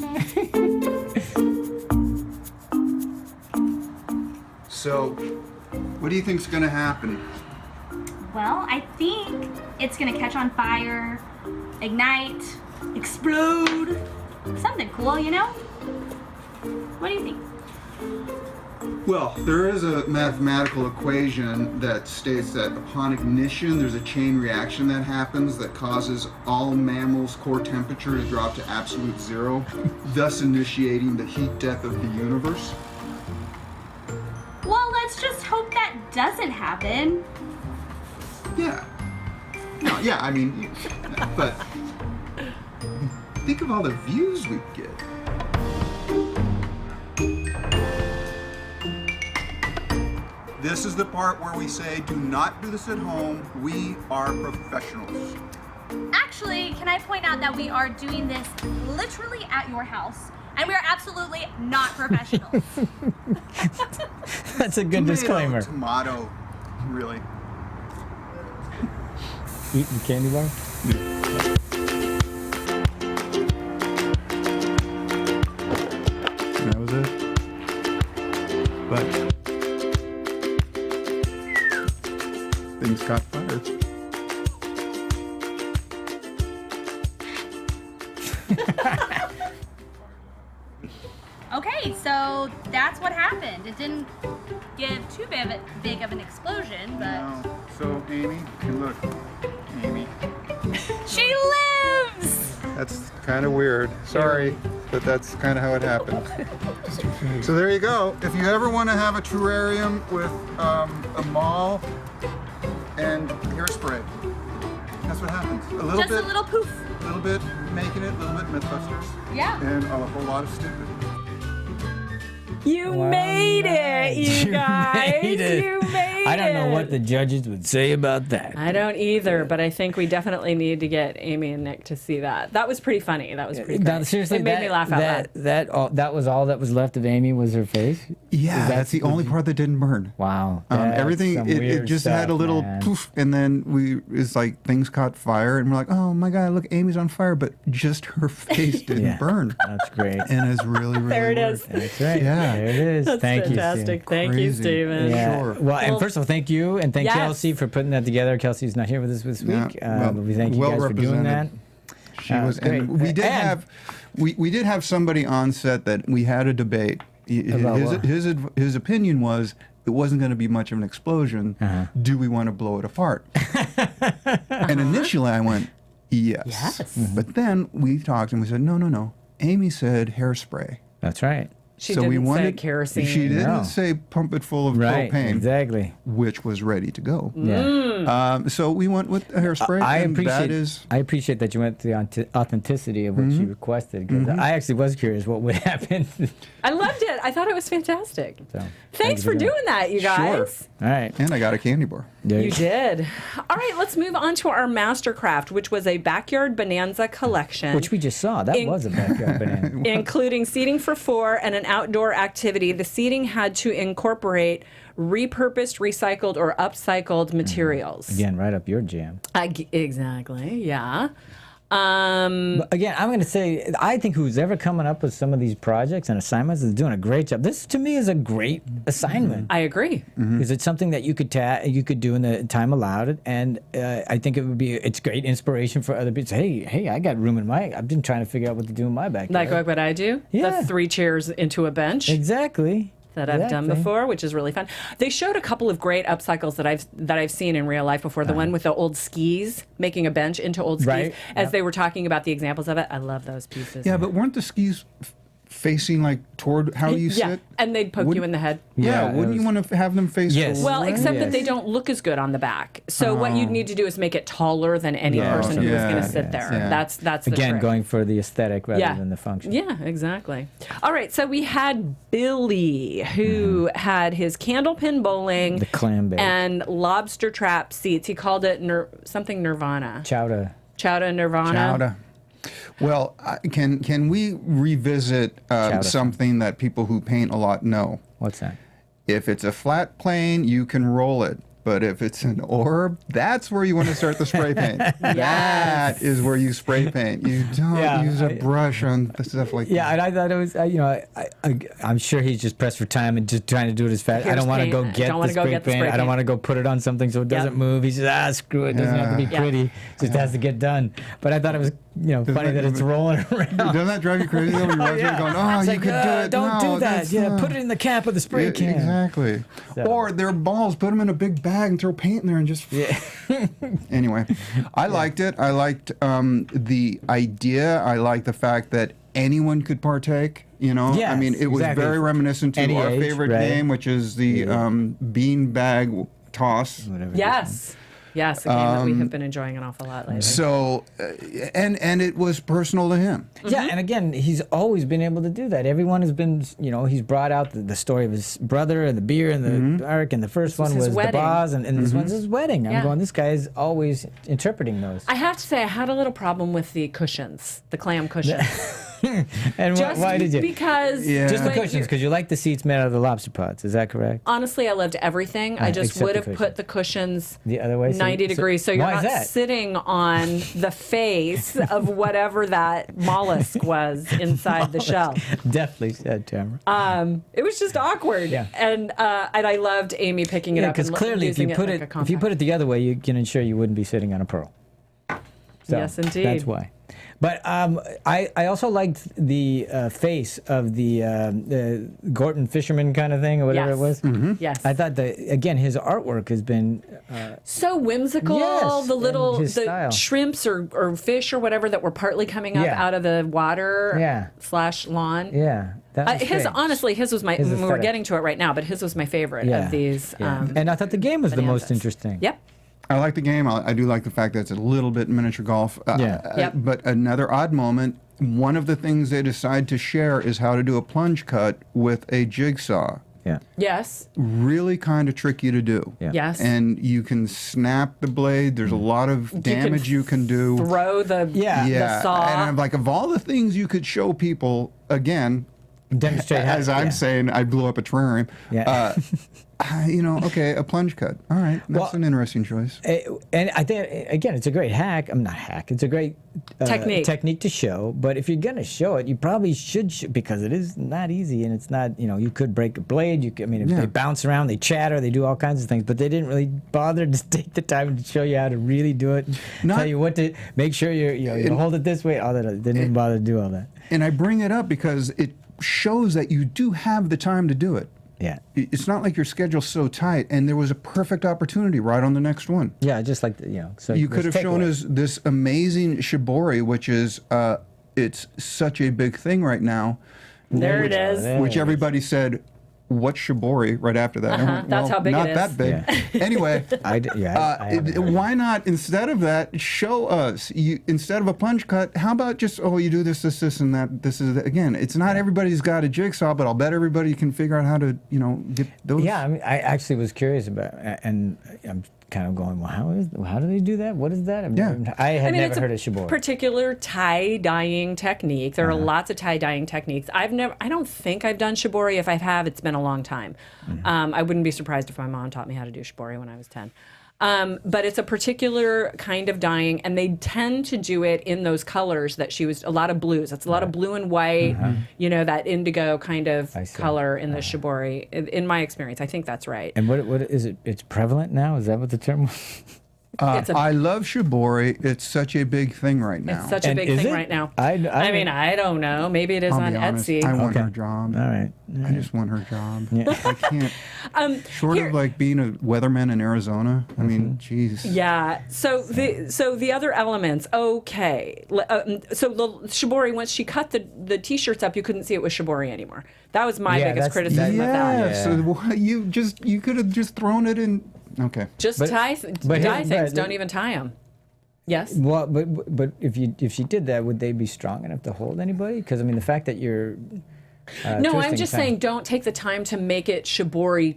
So, what do you think's gonna happen? Well, I think it's going to catch on fire, ignite, explode. Something cool, you know? What do you think? Well, there is a mathematical equation that states that upon ignition, there's a chain reaction that happens that causes all mammals' core temperature to drop to absolute zero, thus initiating the heat death of the universe. Well, let's just hope that doesn't happen. Yeah. No, yeah, I mean, but think of all the views we'd get. This is the part where we say, do not do this at home. We are professionals. Actually, can I point out that we are doing this literally at your house, and we are absolutely not professionals. That's a good disclaimer. Tomato, really. Eating candy bar? That was it. But things caught fire. Okay, so that's what happened. It didn't give too big of an explosion, but So Amy, and look, Amy. she lives! That's kind of weird. Sorry, but that's kind of how it happened. So there you go. If you ever want to have a terrarium with a mall and hairspray, that's what happens. A little Just bit, a little poof. a little bit making it, a little bit Mythbusters, Yeah. and a whole lot of stupid. You Wow, made nice. it, you guys. made it. You made it. I don't know what the judges would say about that. I don't either, but I think we definitely need to get Amy and Nick to see that. That was pretty funny. That was pretty Now, funny. seriously, It made me laugh out loud. that was all that was left of Amy was her face. Yeah, that's the only part that didn't burn. Wow. that's Everything some it weird just had a stuff, little man. poof, and then it's like things caught fire, and we're like, oh my god, look, Amy's on fire, but just her face didn't Yeah. burn, That's great. and it's really really There it weird. is. That's right. Yeah. There it is. That's Thank fantastic. you. Thank you, Crazy. Steven. Yeah. Sure. Well, and Well, first of all, thank you, and thank yes. Chelsea for putting that together. Kelsey's not here with us this Yeah, week, well, but we thank you well guys for doing that. represented. She That was, was great. and we did And- have, we did have somebody on set that we had a debate. About what? His opinion was it wasn't going to be much of an explosion. Do we want to blow it apart? And initially I went, yes. Yes. But then we talked and we said, no. Amy said hairspray. That's right. She so didn't we wanted, say kerosene. She didn't No. say pump it full of Right. propane, Exactly. which was ready to go. Yeah. So we went with hairspray. I and appreciate. that is. I appreciate that you went to the authenticity of what she requested. 'Cause I actually was curious what would happen. I loved it. I thought it was fantastic. So, Thanks for doing that, you guys. All right. And I got a candy bar. There You did. All right, let's move on to our mastercraft, which was a backyard bonanza collection. Which we just saw. That In- was a backyard banana. including seating for 4 and an outdoor activity. The seating had to incorporate repurposed, recycled, or upcycled materials. Again, right up your jam. Exactly, yeah. But again, I'm going to say, I think who's ever coming up with some of these projects and assignments is doing a great job. This, to me, is a great assignment. I agree. Because it's something that you could do in the time allowed, and I think it's great inspiration for other people. Hey, I got room in I've been trying to figure out what to do in my backyard. Like what I do? Yeah. The 3 chairs into a bench. Exactly. That I've done Exactly. before, which is really fun. They showed a couple of great upcycles that I've seen in real life before. The one with the old skis, making a bench into old skis. Right. As Yep. they were talking about the examples of it, I love those pieces. Yeah, but weren't the skis facing like toward how you yeah, sit? and they'd poke you in the head. Yeah, Yeah, it wouldn't you was- want to have them face Yes. Well, away? except that they Yes. don't look as good on the back. So what you'd need to do is make it taller than any Yeah, person who was yeah, going to sit yes, there. yeah. That's the Again, trick. going for the aesthetic rather Yeah. than the function. Yeah, exactly. All right, so we had Billy, who had his candlepin bowling, The clam bake. and lobster trap seats. He called it something Nirvana. Chowder. Chowder Nirvana. Chowder. Well, can we revisit Chowder. something that people who paint a lot know? What's that? If it's a flat plane, you can roll it. But if it's an orb, that's where you want to start the spray paint. That is where you spray paint. You don't Yeah, use a brush on stuff like Yeah, that. and I thought it was, I'm sure he's just pressed for time and just trying to do it as fast. I Here's don't want to paint. go I get don't the wanna go spray get the paint. spray I don't paint. want to go put it on something so it doesn't Yep. move. He says, screw it. It doesn't have to be Yeah. pretty. It just has to get done. But I thought it was, funny that it's rolling around. Doesn't that drive you crazy? Though? You're watching it going, oh, It's you like, could do it. Don't No, do that. that's Yeah, not- put it in the cap of the spray Yeah, can. Exactly. So- Or their balls, put them in a big bag and throw paint in there and just. Yeah. Anyway, I liked it. I liked the idea. I liked the fact that anyone could partake. I Yes, mean, it was exactly. very reminiscent to Any our age, favorite right. game, which is the bean bag toss. Whatever it is. Yes. Yes, a game that we have been enjoying an awful lot lately. So, and it was personal to him. Yeah, and again, he's always been able to do that. Everyone has been, he's brought out the story of his brother and the beer and the arc, and the first one his was wedding. the Boz, and this one's his wedding. I'm Yeah. going, this guy is always interpreting those. I have to say, I had a little problem with the cushions, the clam cushions. And Just why did you? Because Yeah. Just the like, cushions, because you like the seats made out of the lobster pots. Is that correct? honestly, I loved everything. I just except would the have cushions. put the cushions The other way? 90 degrees, so you're why is not that? sitting on the face of whatever that mollusk was inside the shell. Definitely said, Tamara. It was just awkward, Yeah. and I loved Amy picking it Yeah, up because and clearly, if using you put like it a if you put it the other way, you can ensure you wouldn't be sitting on a pearl. So Yes, indeed. That's why. But I also liked the face of the Gorton fisherman kind of thing or whatever Yes. it was. Mm-hmm. Yes. I thought again his artwork has been So whimsical. Yes, the and little his style. shrimps or fish or whatever that were partly coming up Yeah. out of the water Yeah. / lawn. yeah. That was His great. honestly, his was my. His we're aesthetic. getting to it right now, but his was my favorite Yeah. of these. Yeah. And I thought the game was the most bonanzas. interesting. Yep. I like the game. I do like the fact that it's a little bit miniature golf. Yeah. Yep. But another odd moment, one of the things they decide to share is how to do a plunge cut with a jigsaw. Yeah. Yes. Really kind of tricky to do. Yeah. Yes. And you can snap the blade. There's a lot of damage you can do. Throw the Yeah. Yeah. the saw. And I'm like, of all the things you could show people, again, Demonstrate how as I'm yeah. saying, I blew up a terrarium. Yeah. Okay, a plunge cut. All right, that's Well, an interesting choice. And I think again, it's a great hack. I'm not hack. It's a great Technique to show. But if you're gonna show it, you probably should because it is not easy, and it's not. You could break a blade. If Yeah. they bounce around, they chatter, they do all kinds of things. But they didn't really bother to take the time to show you how to really do it. Not- Tell you what to make sure you hold it this way. All that. They didn't bother to do all that. And I bring it up because it shows that you do have the time to do it. Yeah. It's not like your schedule's so tight, and there was a perfect opportunity right on the next one. Yeah. Just like So You could have let's take shown away. us this amazing shibori, which is it's such a big thing right now. There it is. There Which it everybody said, "What's shibori?" Right after that. I went, That's how big it not is. that big. Yeah. Anyway. I haven't heard Why not, instead of that, show us, instead of a plunge cut, how about just, you do this, and that, this is, again, it's not everybody's got a jigsaw, but I'll bet everybody can figure out how to, get those. Yeah, I mean, I actually was curious about, and I'm kind of going, well, how do they do that? What is that? I had never it's heard a of shibori. particular tie dyeing technique. There are lots of tie dyeing techniques. I don't think I've done shibori. If I have, it's been a long time. I wouldn't be surprised if my mom taught me how to do shibori when I was 10. But it's a particular kind of dyeing, and they tend to do it in those colors that she was, a lot of blues. It's a lot of blue and white, that indigo kind of I see. color in the shibori, in my experience. I think that's right. And what is it? It's prevalent now? Is that what the term was? I love shibori. It's such a big thing right now. It's such a And big is thing it? right now. I mean, I don't know. Maybe it is I'll on be honest, Etsy. I want Okay. her job. All right. I just want her job. Yeah. I can't. Short here- of like being a weatherman in Arizona. I mean, geez. Yeah. So the other elements. Okay. So the shibori, once she cut the t-shirts up, you couldn't see it was shibori anymore. That was my Yeah, biggest that's- criticism of that. Yeah. So why you could have just thrown it in. Okay. Just But- dye but here- things. but- Don't even tie them. Yes. Well, but if she did that, would they be strong enough to hold anybody? Because I mean, the fact that you're No, I'm twisting just time- saying, don't take the time to make it shibori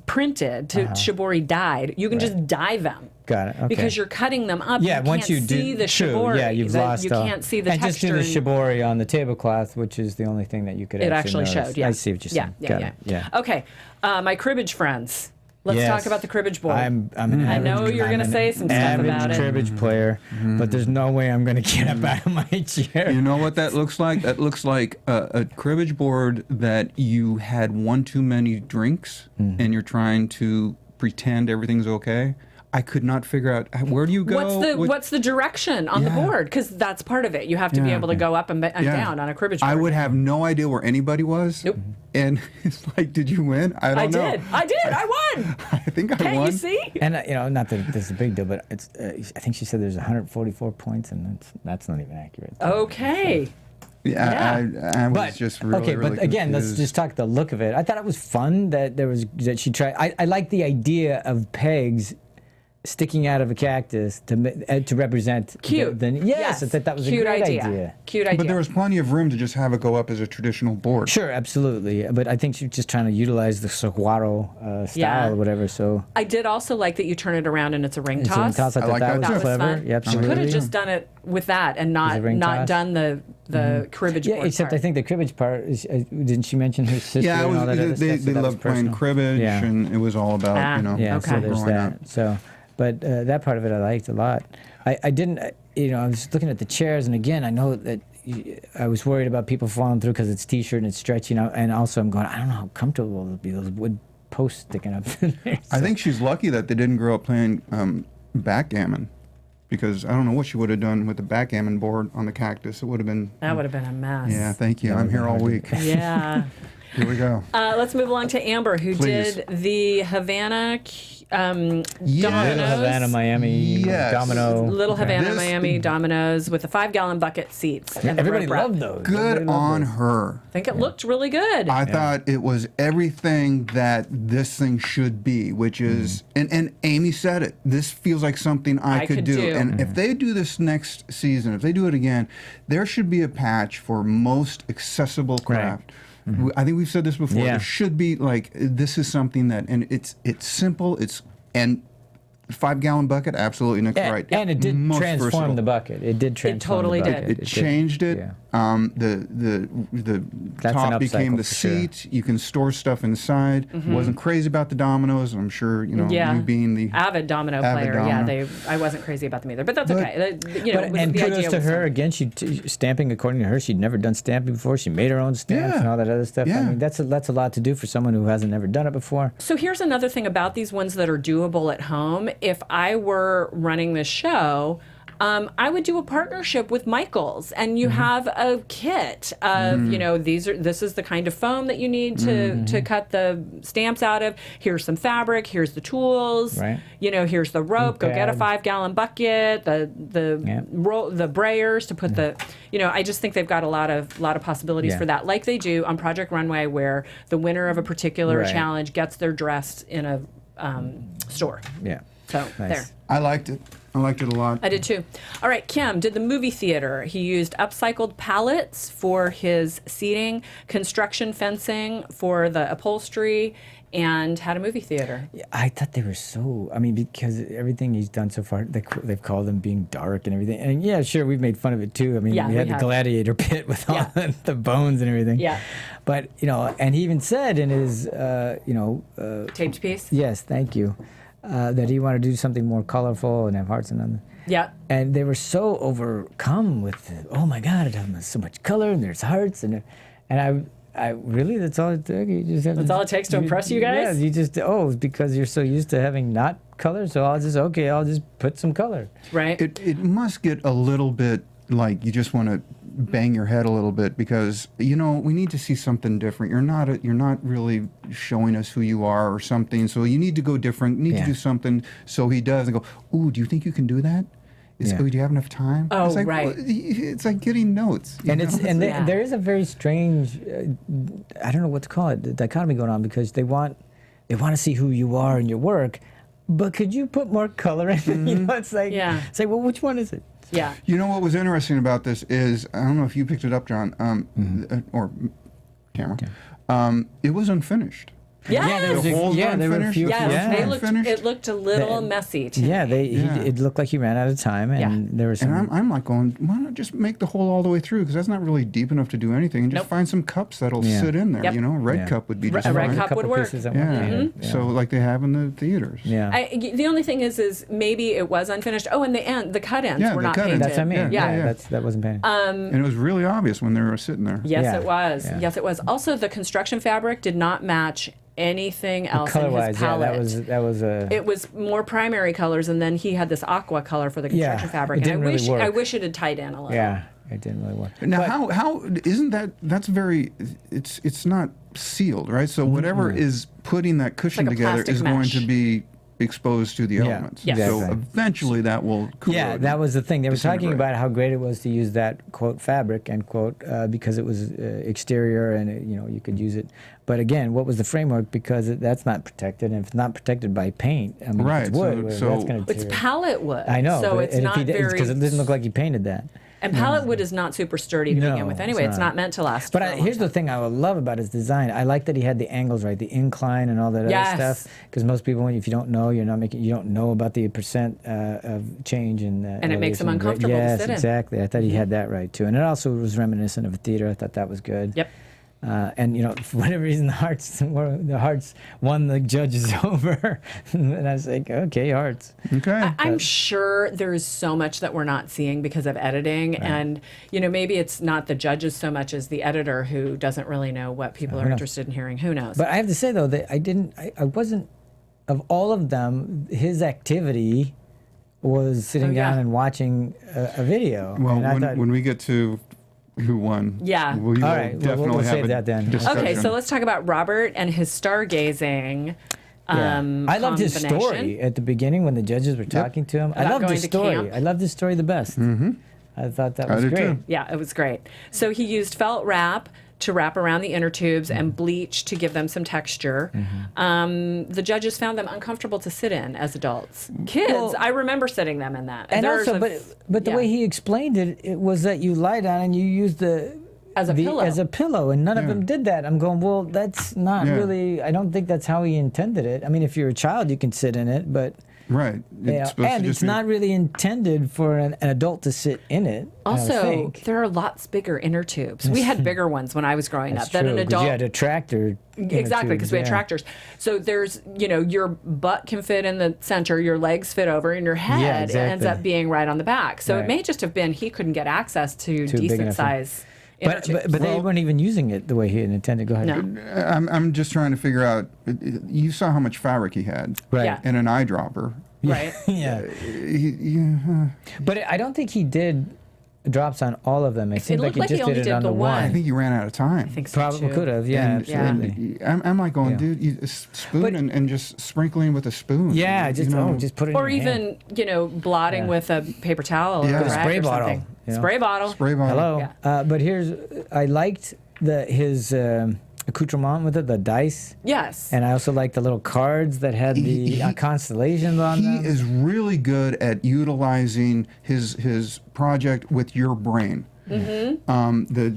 printed to shibori dyed. You can just dye them. Got it. Okay. Because you're cutting them up. Yeah, you once can't you do see the true, shibori. yeah, you've that lost. You can't see the and texture. just do the shibori on the tablecloth, which is the only thing that you could. It actually notice. showed. Yeah. I see what you're saying. Yeah. Got Yeah. it. Yeah. Okay. My cribbage friends. Let's Yes. talk about the cribbage board. I'm an I avid, know you're I'm going to an say some stuff avid about it. cribbage player, but there's no way I'm going to get up out of my chair. You know what that looks like? That looks like a cribbage board that you had one too many drinks and you're trying to pretend everything's okay. I could not figure out where do you go. What's the direction on the Yeah. board? Because that's part of it. You have to be Yeah. able to go up and Yeah. down on a cribbage board. I would have no idea where anybody was. Nope. And it's like, did you win? I don't know. I did. I won. I think I Can't won. you see? And not that this is a big deal, but it's. I think she said there's 144 points, and that's not even accurate. Okay. Yeah, I was But just really, okay, really but again, let's confused. just talk the look of it. I thought it was fun that she tried. I like the idea of pegs sticking out of a cactus to represent. Cute. Yes, I thought that was Cute a great idea. Cute idea. But there was plenty of room to just have it go up as a traditional board. Sure, absolutely. But I think she's just trying to utilize the saguaro style Yeah. or whatever. So I did also like that you turn it around and it's a ring it's a toss. toss. I I thought like that that was That was clever. fun. Yeah, She could have absolutely. just done it with that and Was it ring not toss? done the cribbage Yeah, board except part. I think the cribbage part is, didn't she mention her sister Yeah, it and all that other was, they stuff? So that was loved playing personal. cribbage, Yeah. and it was all about, Ah, Yeah, Okay. so there's growing that. up. So, but that part of it I liked a lot. I didn't, I was looking at the chairs, and again, I know that I was worried about people falling through because it's t-shirt and it's stretchy, and also I'm going, I don't know how comfortable it'll be, those wood posts sticking up in there. I think she's lucky that they didn't grow up playing backgammon, because I don't know what she would have done with the backgammon board on the cactus. It would have been. That would have been a mess. Yeah, thank you. That I'm would've here been all hard week. Yeah. Here we go. Let's move along to Amber, who Please. did the Havana Dominoes. Little Havana, Miami, Yes. Domino. Little Havana, This- Miami Dominoes with the 5-gallon bucket seats. and the Everybody rope wrap. loved those. Good Everybody loved on those. her. I think it looked really good. I thought it was everything that this thing should be, which is, and Amy said it, this feels like something I could do. And if they do this next season, if they do it again, there should be a patch for most accessible craft. I think we've said this before. Yeah. There should be, like, this is something that, and it's simple, and 5-gallon bucket, absolutely, Nick's right. And it did Most transform versatile. the bucket. It did transform totally the did. bucket. It changed it. Yeah. The That's top an became upcycle the for sure. seat. You can store stuff inside. Wasn't crazy about the dominoes. I'm sure you being the avid domino avid player. Yeah, domino. I wasn't crazy about them either, but that's But- okay. And the kudos idea to was her again. She stamping, according to her, she'd never done stamping before. She made her own stamps Yeah. and all that other stuff. I Yeah. mean, that's a lot to do for someone who hasn't never done it before. So here's another thing about these ones that are doable at home. If I were running this show, I would do a partnership with Michaels, and you have a kit of this is the kind of foam that you need to cut the stamps out of. Here's some fabric. Here's the tools. Right. Here's the rope. Go get a pad. 5-gallon bucket. The brayers to put the. I just think they've got a lot of possibilities Yeah. for that, like they do on Project Runway, where the winner of a particular Right. challenge gets their dress in a store. Yeah. So Nice. there. I liked it. I liked it a lot. I did too. All right, Kim did the movie theater. He used upcycled pallets for his seating, construction fencing for the upholstery, and had a movie theater. I thought they were so. I mean, because everything he's done so far, they've called them being dark and everything. And yeah, sure, we've made fun of it too. I mean, Yeah, we had we the have. gladiator pit with all Yeah. the bones and everything. Yeah. But and he even said in his, Taped piece. yes, thank you, that he wanted to do something more colorful and have hearts and other. Yeah. And they were so overcome with, oh my God, it has so much color and there's hearts and I really, that's all it took. You just have That's all it takes to impress you guys? Yeah, you just because you're so used to having not color, so I'll just put some color. Right. It must get a little bit like you just want to bang your head a little bit, because we need to see something different. You're not really showing us who you are or something, so you need to go different. You need Yeah. to do something. So he does, and go, ooh, do you think you can do that? Yeah. Do you have enough time? Oh, it's like, right. well, it's like getting notes. you And know? Yeah. there is a very strange, I don't know what to call it, the dichotomy going on, because they want to see who you are in your work, but could you put more color in it? It's like, Yeah. it's like, well, which one is it? Yeah. You know what was interesting about this is, I don't know if you picked it up, John, or Tamara. It was unfinished. Yes. The holes weren't there were a finished? few. Yes. Yeah. It looked a little messy to me. Yeah, Yeah. it looked like he ran out of time, and there was some. And I'm like going, why not just make the hole all the way through? Because that's not really deep enough to do anything. And just Nope. find some cups that'll Yeah. sit in there. Yep. A red Yeah. cup would be A just red fine. cup couple would work. pieces that Yeah. went in. Yeah. So like they have in the theaters. Yeah. The only thing is maybe it was unfinished. Oh, and the cut ends Yeah, were the not cut painted. ends. That's what I mean. Yeah. That wasn't painted. And it was really obvious when they were sitting there. Yes, Yeah. it was. Yeah. Yes, it was. Also, the construction fabric did not match anything else in his Color-wise, yeah, palette. that was a. It was more primary colors, and then he had this aqua color for the construction Yeah, fabric. it didn't and really work. I wish it had tied in a little. Yeah, it didn't really work. Now, how isn't that's very? It's not sealed, right? So whatever is putting that cushion like a together plastic is going mesh. to be exposed to the Yeah. elements. Yes. So Exactly. eventually that will corrode. Yeah, that was the thing. They were talking disintegrate. about how great it was to use that quote fabric end quote because it was exterior and you could use it. But again, what was the framework? Because that's not protected, and if it's not protected by paint, I mean, if Right, it's wood, so- well, so- that's going to. It's palette wood. I know, So but it's and not if he did, very. because it didn't look like he painted that. And pallet wood is not super sturdy to begin with. Anyway, it's not meant to last. But for a long here's the time. thing I would love about his design. I like that he had the angles right, the incline and all that other stuff. Because most people, if you don't know, you don't know about the percent of change in. And it makes them elevation. uncomfortable to Yes, sit in. exactly. I thought he had that right too, and it also was reminiscent of a theater. I thought that was good. Yep. And for whatever reason, the Hearts won the judges over, and I was like, okay, Hearts. Okay. I'm sure there's so much that we're not seeing because of editing, and maybe it's not the judges so much as the editor who doesn't really know what people are interested in hearing. Who knows? But I have to say though that I wasn't, of all of them, his activity was sitting down and watching a video. Well, and I thought, when we get to who won, Yeah. we will All right, definitely we'll have save a that then. discussion. Okay, so let's talk about Robert and his stargazing. I loved his story combination. at the beginning when the judges were talking to him. I About loved going his to story. camp. I loved his story the best. I thought that I was did great. too. Yeah, it was great. So he used felt wrap to wrap around the inner tubes and bleach to give them some texture. The judges found them uncomfortable to sit in as adults. Kids, Well- I remember sitting them in that. And There's also, but the way he explained it, it was that you lie down and you use As a pillow. as a pillow, and none of Yeah. them did that. I'm going, well, that's not Yeah. really. I don't think that's how he intended it. I mean, if you're a child, you can sit in it, but Right. It's supposed and to it's just be- not really intended for an adult to sit in it. I don't Also, think. there are lots bigger inner tubes. We had bigger ones when I was growing That's up than true, an 'cause adult. you had a tractor. Exactly, because we had tractors. So there's, your butt can fit in the center, your legs fit over, and your head ends exactly. up being right on the back. So it Right. may just have been he couldn't get access to big decent enough. size inner But tubes. they weren't even using it the way he had intended. Go ahead. No. I'm just trying to figure out. You saw how much fabric he had, Right. Yeah. in an eyedropper. Right. Yeah. Yeah. But I don't think he did drops on all of them. It seemed like looked like he he just only did it did on the the one. I one. think you ran out of time. I think so Probably too. could have. Yeah, And- absolutely. and I'm like going, Yeah. dude, you spoon But- and just sprinkling with a spoon. Yeah, you just know? just put it Or in your hand. even, blotting Yeah. with a paper towel or Yeah. a Put a rag spray or bottle, something. you know. Spray bottle. spray bottle. Hello. Yeah. But I liked his accoutrement with it, the dice. Yes. And I also liked the little cards that had the constellations on He them. is really good at utilizing his project with your brain. The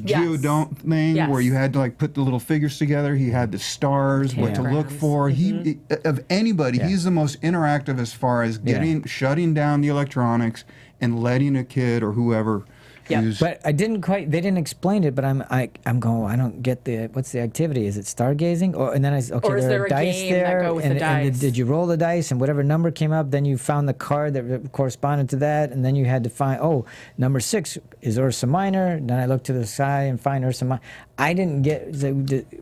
Yes. geodont thing Yes. where you had to like put the little figures together. He had the stars, what to look Diagrams. for. He of anybody, he's the most interactive as far as shutting down the electronics and letting a kid or whoever Yep. use. But I didn't quite. They didn't explain it. But I'm going. I don't get what's the activity? Is it stargazing? And then Or is there there are a dice game that there, go with and, the and dice? did you roll the dice and whatever number came up? Then you found the card that corresponded to that, and then you had to find. Oh, number 6 is Ursa Minor. Then I looked to the side and find Ursa Minor. I didn't get.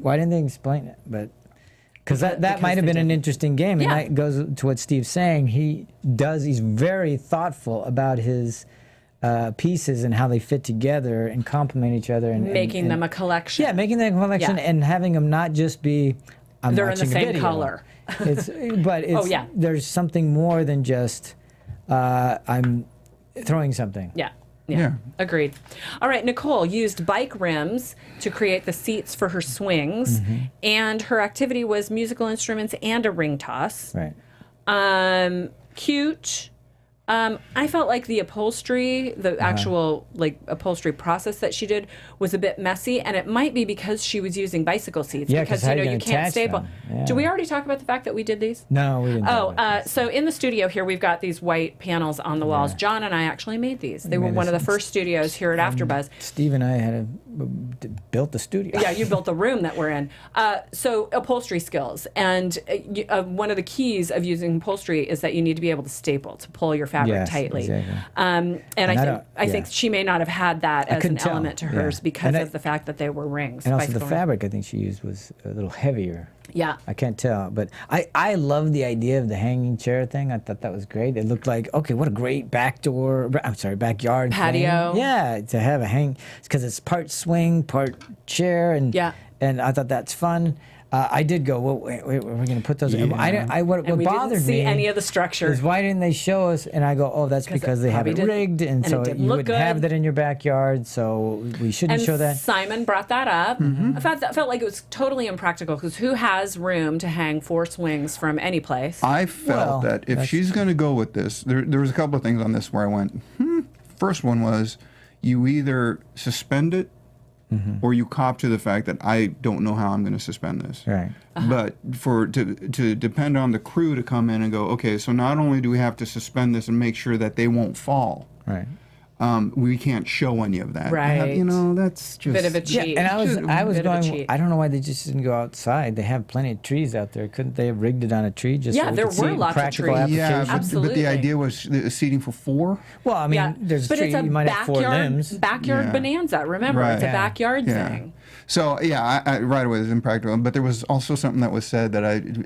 Why didn't they explain it? But. Because that might have they been an didn't. interesting game, and Yeah. that goes to what Steve's saying. He's very thoughtful about his pieces and how they fit together and complement each other, and Making them a collection. yeah, making them a collection Yeah. and having them not just be I'm They're in the watching a same video. color. It's yeah. there's something more than just I'm throwing something. Yeah. Yeah. Agreed. All right, Nicole used bike rims to create the seats for her swings, and her activity was musical instruments and a ring toss. Right. Cute. I felt like the upholstery, the actual upholstery process that she did was a bit messy, and it might be because she was using bicycle seats. Yeah, because 'cause how you you gonna can't attach staple. them? Yeah. Did we already talk about the fact that we did these? No, we didn't. talk about this. So in the studio here, we've got these white panels on the walls. John and I actually made these. They were made one of this. the first studios here at AfterBuzz. Steve and I built the studio. Yeah, you built the room that we're in. So upholstery skills, and one of the keys of using upholstery is that you need to be able to staple to pull your fabric Yes, tightly. exactly. And I I think yeah. she may not have had that as an couldn't tell, element to yeah. hers because And of the fact that they were rings. And also the bicycle rings. fabric I think she used was a little heavier. Yeah. I can't tell, but I love the idea of the hanging chair thing. I thought that was great. It looked like, okay, what a great backyard Patio. thing. Yeah, to have a hang, because it's part swing, part chair, and Yeah. and I thought that's fun. I did go, well, wait, we're going to put those. Yeah. What And we bothered didn't see me any of the structure. is why didn't they show us? And I go, oh, that's because they have probably it didn't- rigged, and and so it didn't you look wouldn't have good. that in your backyard. So we shouldn't And show that. Simon brought that up. I felt like it was totally impractical because who has room to hang 4 swings from any place? I felt Well, that if that's- she's going to go with this, there was a couple of things on this where I went, First one was, you either suspend it or you cop to the fact that I don't know how I'm going to suspend this. Right. But to depend on the crew to come in and go, okay, so not only do we have to suspend this and make sure that they won't fall, Right. We can't show any of that. Right. You know, that's just Bit of a cheat. And I was Bit of a going. cheat. I don't know why they just didn't go outside. They have plenty of trees out there. Couldn't they have rigged it on a tree? Just Yeah, so we there could see were lots of practical trees. Yeah, application? but Absolutely. the idea was seating for 4. Well, I mean, Yeah, there's a but tree. it's a You might have 4 limbs. backyard Yeah. bonanza. Remember, Right. it's a Yeah. backyard Yeah. thing. So yeah, I right away it was impractical. But there was also something that was said that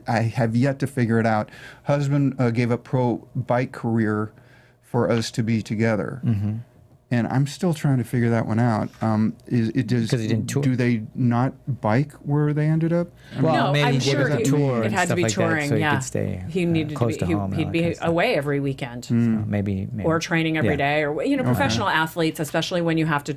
I have yet to figure it out. Husband gave up pro bike career for us to be together. And I'm still trying to figure that one out. Does 'Cause he didn't tour. do they not bike where they ended up? I mean, Well, No, maybe I'm he sure did a he, tour it and had to stuff be like that, touring. so he yeah, could stay, he needed close to to be. home and all He'd that be kind of stuff. away every weekend. So maybe. Or training every Yeah. day, or professional athletes, especially when you have to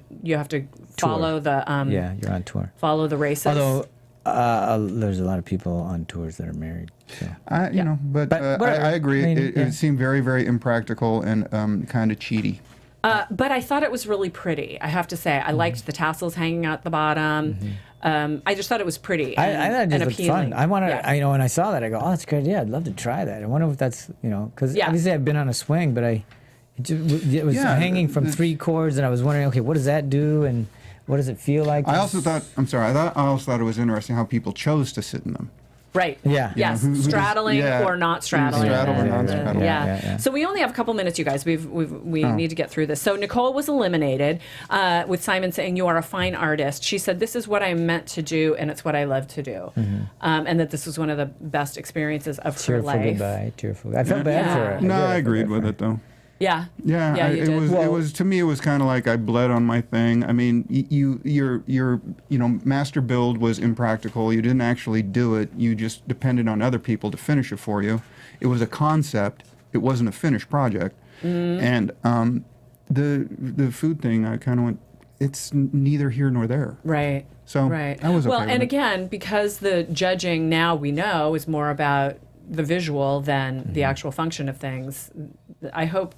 follow the Yeah, you're on tour. follow the races. Although there's a lot of people on tours that are married. So. you know, but whatever. I agree. I mean, it yeah. seemed very, very impractical and kind of cheaty. But I thought it was really pretty. I have to say, I liked the tassels hanging out the bottom. I just thought it was pretty. I And, thought it just and looked appealing. fun. I wanted, Yeah. when I saw that, I go, oh, that's a great idea. I'd love to try that. I wonder if that's, because Yeah. obviously I've been on a swing, but it was Yeah, hanging from 3 cords, and I was wondering, okay, what does that do, and what does it feel like? I also thought. I'm sorry. I also thought it was interesting how people chose to sit in them. Right. Yeah. Yes. who does- straddling yeah. or not straddling. Straddle or non-straddle. Yeah. So we only have a couple minutes, you guys. We need to get through this. So Nicole was eliminated with Simon saying, "You are a fine artist." She said, "This is what I meant to do, and it's what I love to do," and that this was one of the best experiences of her Tearful life. goodbye, tearful. I felt bad Yeah. for her. No, did. I felt agreed bad with for it though. Yeah. Yeah, Yeah, you it did. was. Well- It was to me. It was kind of like I bled on my thing. I mean, your master build was impractical. You didn't actually do it. You just depended on other people to finish it for you. It was a concept. It wasn't a finished project. And the food thing, I kind of went. It's neither here nor there. Right. So Right. I was okay well, with and it. again, because the judging now we know is more about the visual than the actual function of things. I hope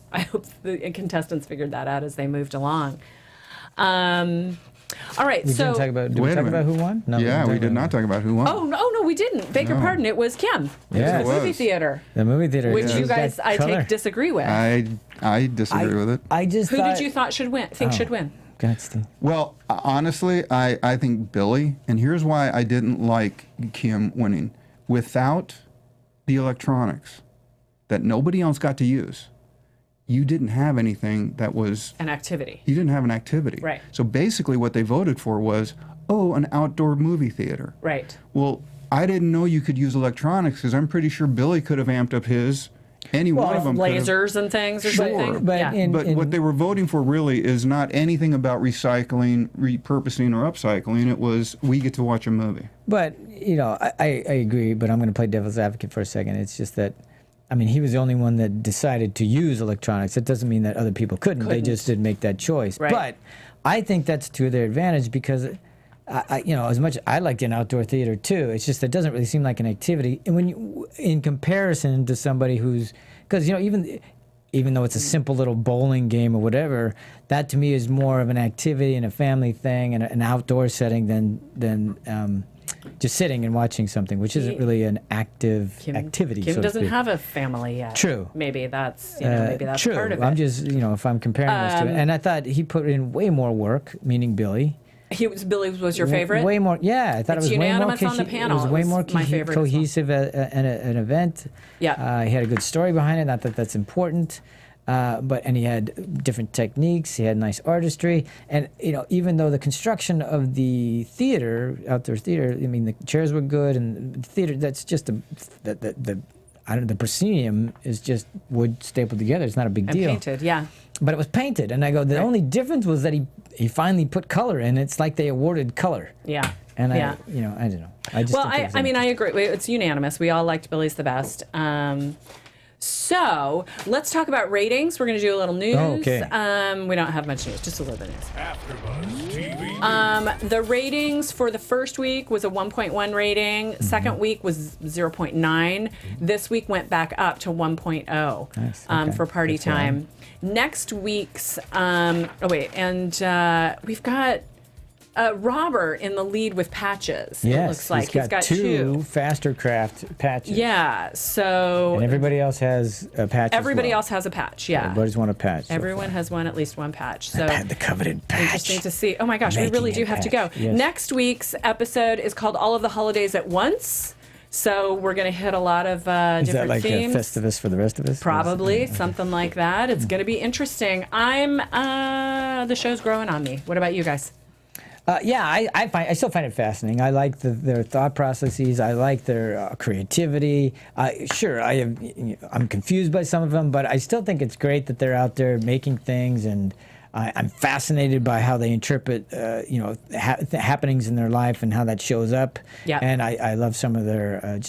the contestants figured that out as they moved along. All right, We so didn't talk about. Did Wait we a talk minute. about who won? No, Yeah, we didn't did not talk about who won. oh no, we didn't. Beg your No. pardon. It was Kim. Yeah. It was It movie was. theater, The movie theater. which yeah. you guys That I color. take disagree with. I disagree with it. I just Who thought, did you thought should win? Think should win? Go ahead, Steve. Well, honestly, I think Billy, and here's why I didn't like Kim winning. Without the electronics that nobody else got to use, you didn't have anything that was, An activity. you didn't have an activity. Right. So basically what they voted for was, an outdoor movie theater. Right. Well, I didn't know you could use electronics because I'm pretty sure Billy could have amped up his. Any one of them could have. Lasers and things or Sure, something. but yeah. in- But what they were voting for really is not anything about recycling, repurposing, or upcycling. It was, we get to watch a movie. But I agree. But I'm going to play devil's advocate for a second. It's just that, I mean, he was the only one that decided to use electronics. It doesn't mean that other people couldn't. They just didn't make that choice. Right. But I think that's to their advantage because, as much I liked an outdoor theater too. It's just that it doesn't really seem like an activity. And when you, in comparison to somebody who's, because even though it's a simple little bowling game or whatever, that to me is more of an activity and a family thing and an outdoor setting than just sitting and watching something, which isn't really an active activity. Kim so to doesn't speak. have a family yet. True. Maybe that's maybe that's true. part of it. I'm just if I'm comparing those two, and I thought he put in way more work, meaning Billy. Billy was your favorite. Way more. Yeah, I thought It's it was way more. unanimous on the panel. It was It way was more my favorite as well. cohesive an event. Yeah. He had a good story behind it. Not that that's important. And he had different techniques. He had nice artistry, and even though the construction of the theater, outdoor theater, I mean the chairs were good, and the theater that's just the proscenium is just wood stapled together. It's not a big And deal. painted, yeah. But it was painted, and I go. The only difference was that he finally put color in. It's like they awarded color. Yeah. And yeah. I don't know. I just Well, think it was I mean, I agree. It's unanimous. We all liked Billy's the best. So let's talk about ratings. We're going to do a little news. Oh, okay. We don't have much news, just a little bit of news. AfterBuzz TV. The ratings for the first week was a 1.1 rating. Second week was 0.9. This week went back up to 1.0 Nice. Okay. for party That's right. time. Next week's, we've got Robert in the lead with patches. Yes, it looks like he's got two faster craft patches. Yeah, so And everybody else has a patch. everybody as well. else has a patch. Yeah, Everybody's won a patch. so everyone far. has at least one patch. So The coveted patch. interesting to see. Oh my gosh, we Making really a do have to go. patch, yes. Next week's episode is called All of the Holidays at Once. So we're going to hit a lot of Is that different like themes. a Festivus for the rest of us? Probably Okay. something like that. It's going to be interesting. The show's growing on me. What about you guys? I still find it fascinating. I like their thought processes. I like their creativity. I'm confused by some of them, but I still think it's great that they're out there making things, and I'm fascinated by how they interpret, happenings in their life and how that shows up. Yeah. And I love some of their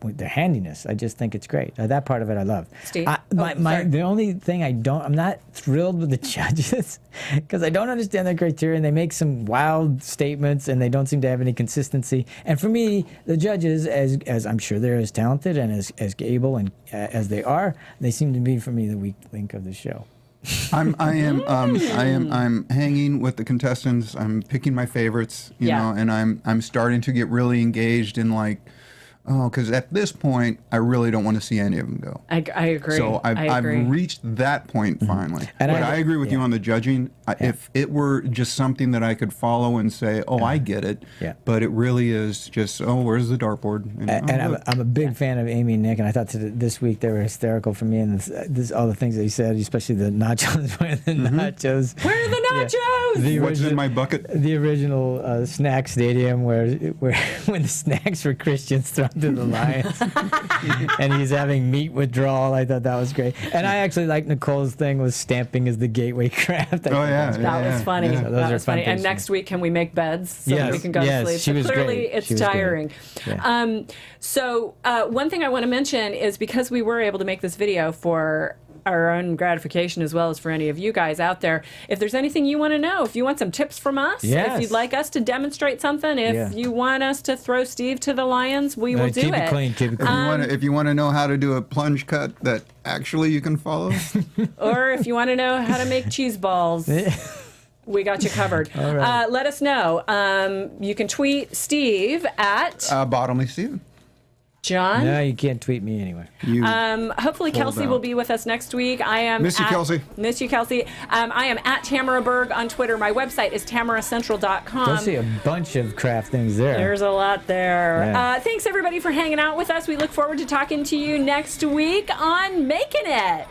their handiness. I just think it's great. That part of it I love. Steve? My Sorry. the only thing I'm not thrilled with the judges because I don't understand their criteria, and they make some wild statements and they don't seem to have any consistency. And for me, the judges, as I'm sure they're as talented and as able and as they are, they seem to be for me the weak link of the show. I'm hanging with the contestants. I'm picking my favorites, you Yeah. know, and I'm starting to get really engaged in because at this point I really don't want to see any of them go. I agree. So I I've agree. reached that point finally. And But I agree with you yeah. on the judging. If it were just something that I could follow and say, oh, I get it. Yeah. But it really is just, oh, where's the dartboard? And look. I'm a big fan of Amy and Nick, and I thought this week they were hysterical for me, and this all the things they said, especially the nachos. Where are the nachos? Where are the nachos? The What's in origi- my bucket? The original snack stadium where when the snacks were Christians thrown to the lions, and he's having meat withdrawal. I thought that was great, and I actually like Nicole's thing was stamping as the gateway craft. Oh, yeah. That was funny. Yeah. So those That are was fun funny. And things for next week, can we make beds so that we Yes, can go to yes, sleep? she So was clearly, great. it's She was great. tiring. Yeah. So one thing I want to mention is because we were able to make this video for our own gratification as well as for any of you guys out there, if there's anything you want to know, if you want some tips from us, Yes. if you'd like us to demonstrate something, if Yeah. you want us to throw Steve to the lions, we will do keep it. it clean. Keep it clean. If you want to know how to do a plunge cut that actually you can follow, Or if you want to know how to make cheese balls. We got you covered. All right. Let us know. You can tweet Steve at Bottomley Steven. John. No, you can't tweet me anyway. You Hopefully Kelsey out. will be with us next week. I am Miss you, Kelsey. Miss you, Kelsey. I am at Tamara Berg on Twitter. My website is tamaracentral.com. You'll see a bunch of craft things there. There's a lot there. Yeah. Thanks everybody for hanging out with us. We look forward to talking to you next week on Making It.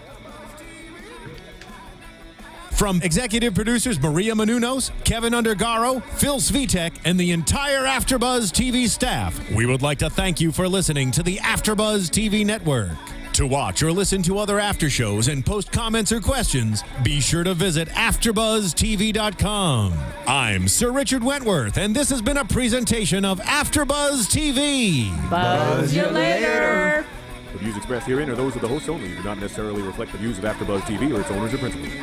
From executive producers Maria Menounos, Kevin Undergaro, Phil Svitek, and the entire AfterBuzz TV staff, we would like to thank you for listening to the AfterBuzz TV network. To watch or listen to other after shows and post comments or questions, be sure to visit AfterBuzzTV.com. I'm Sir Richard Wentworth, and this has been a presentation of AfterBuzz TV. Buzz you later. The views expressed herein are those of the hosts only and do not necessarily reflect the views of AfterBuzz TV or its owners or principals.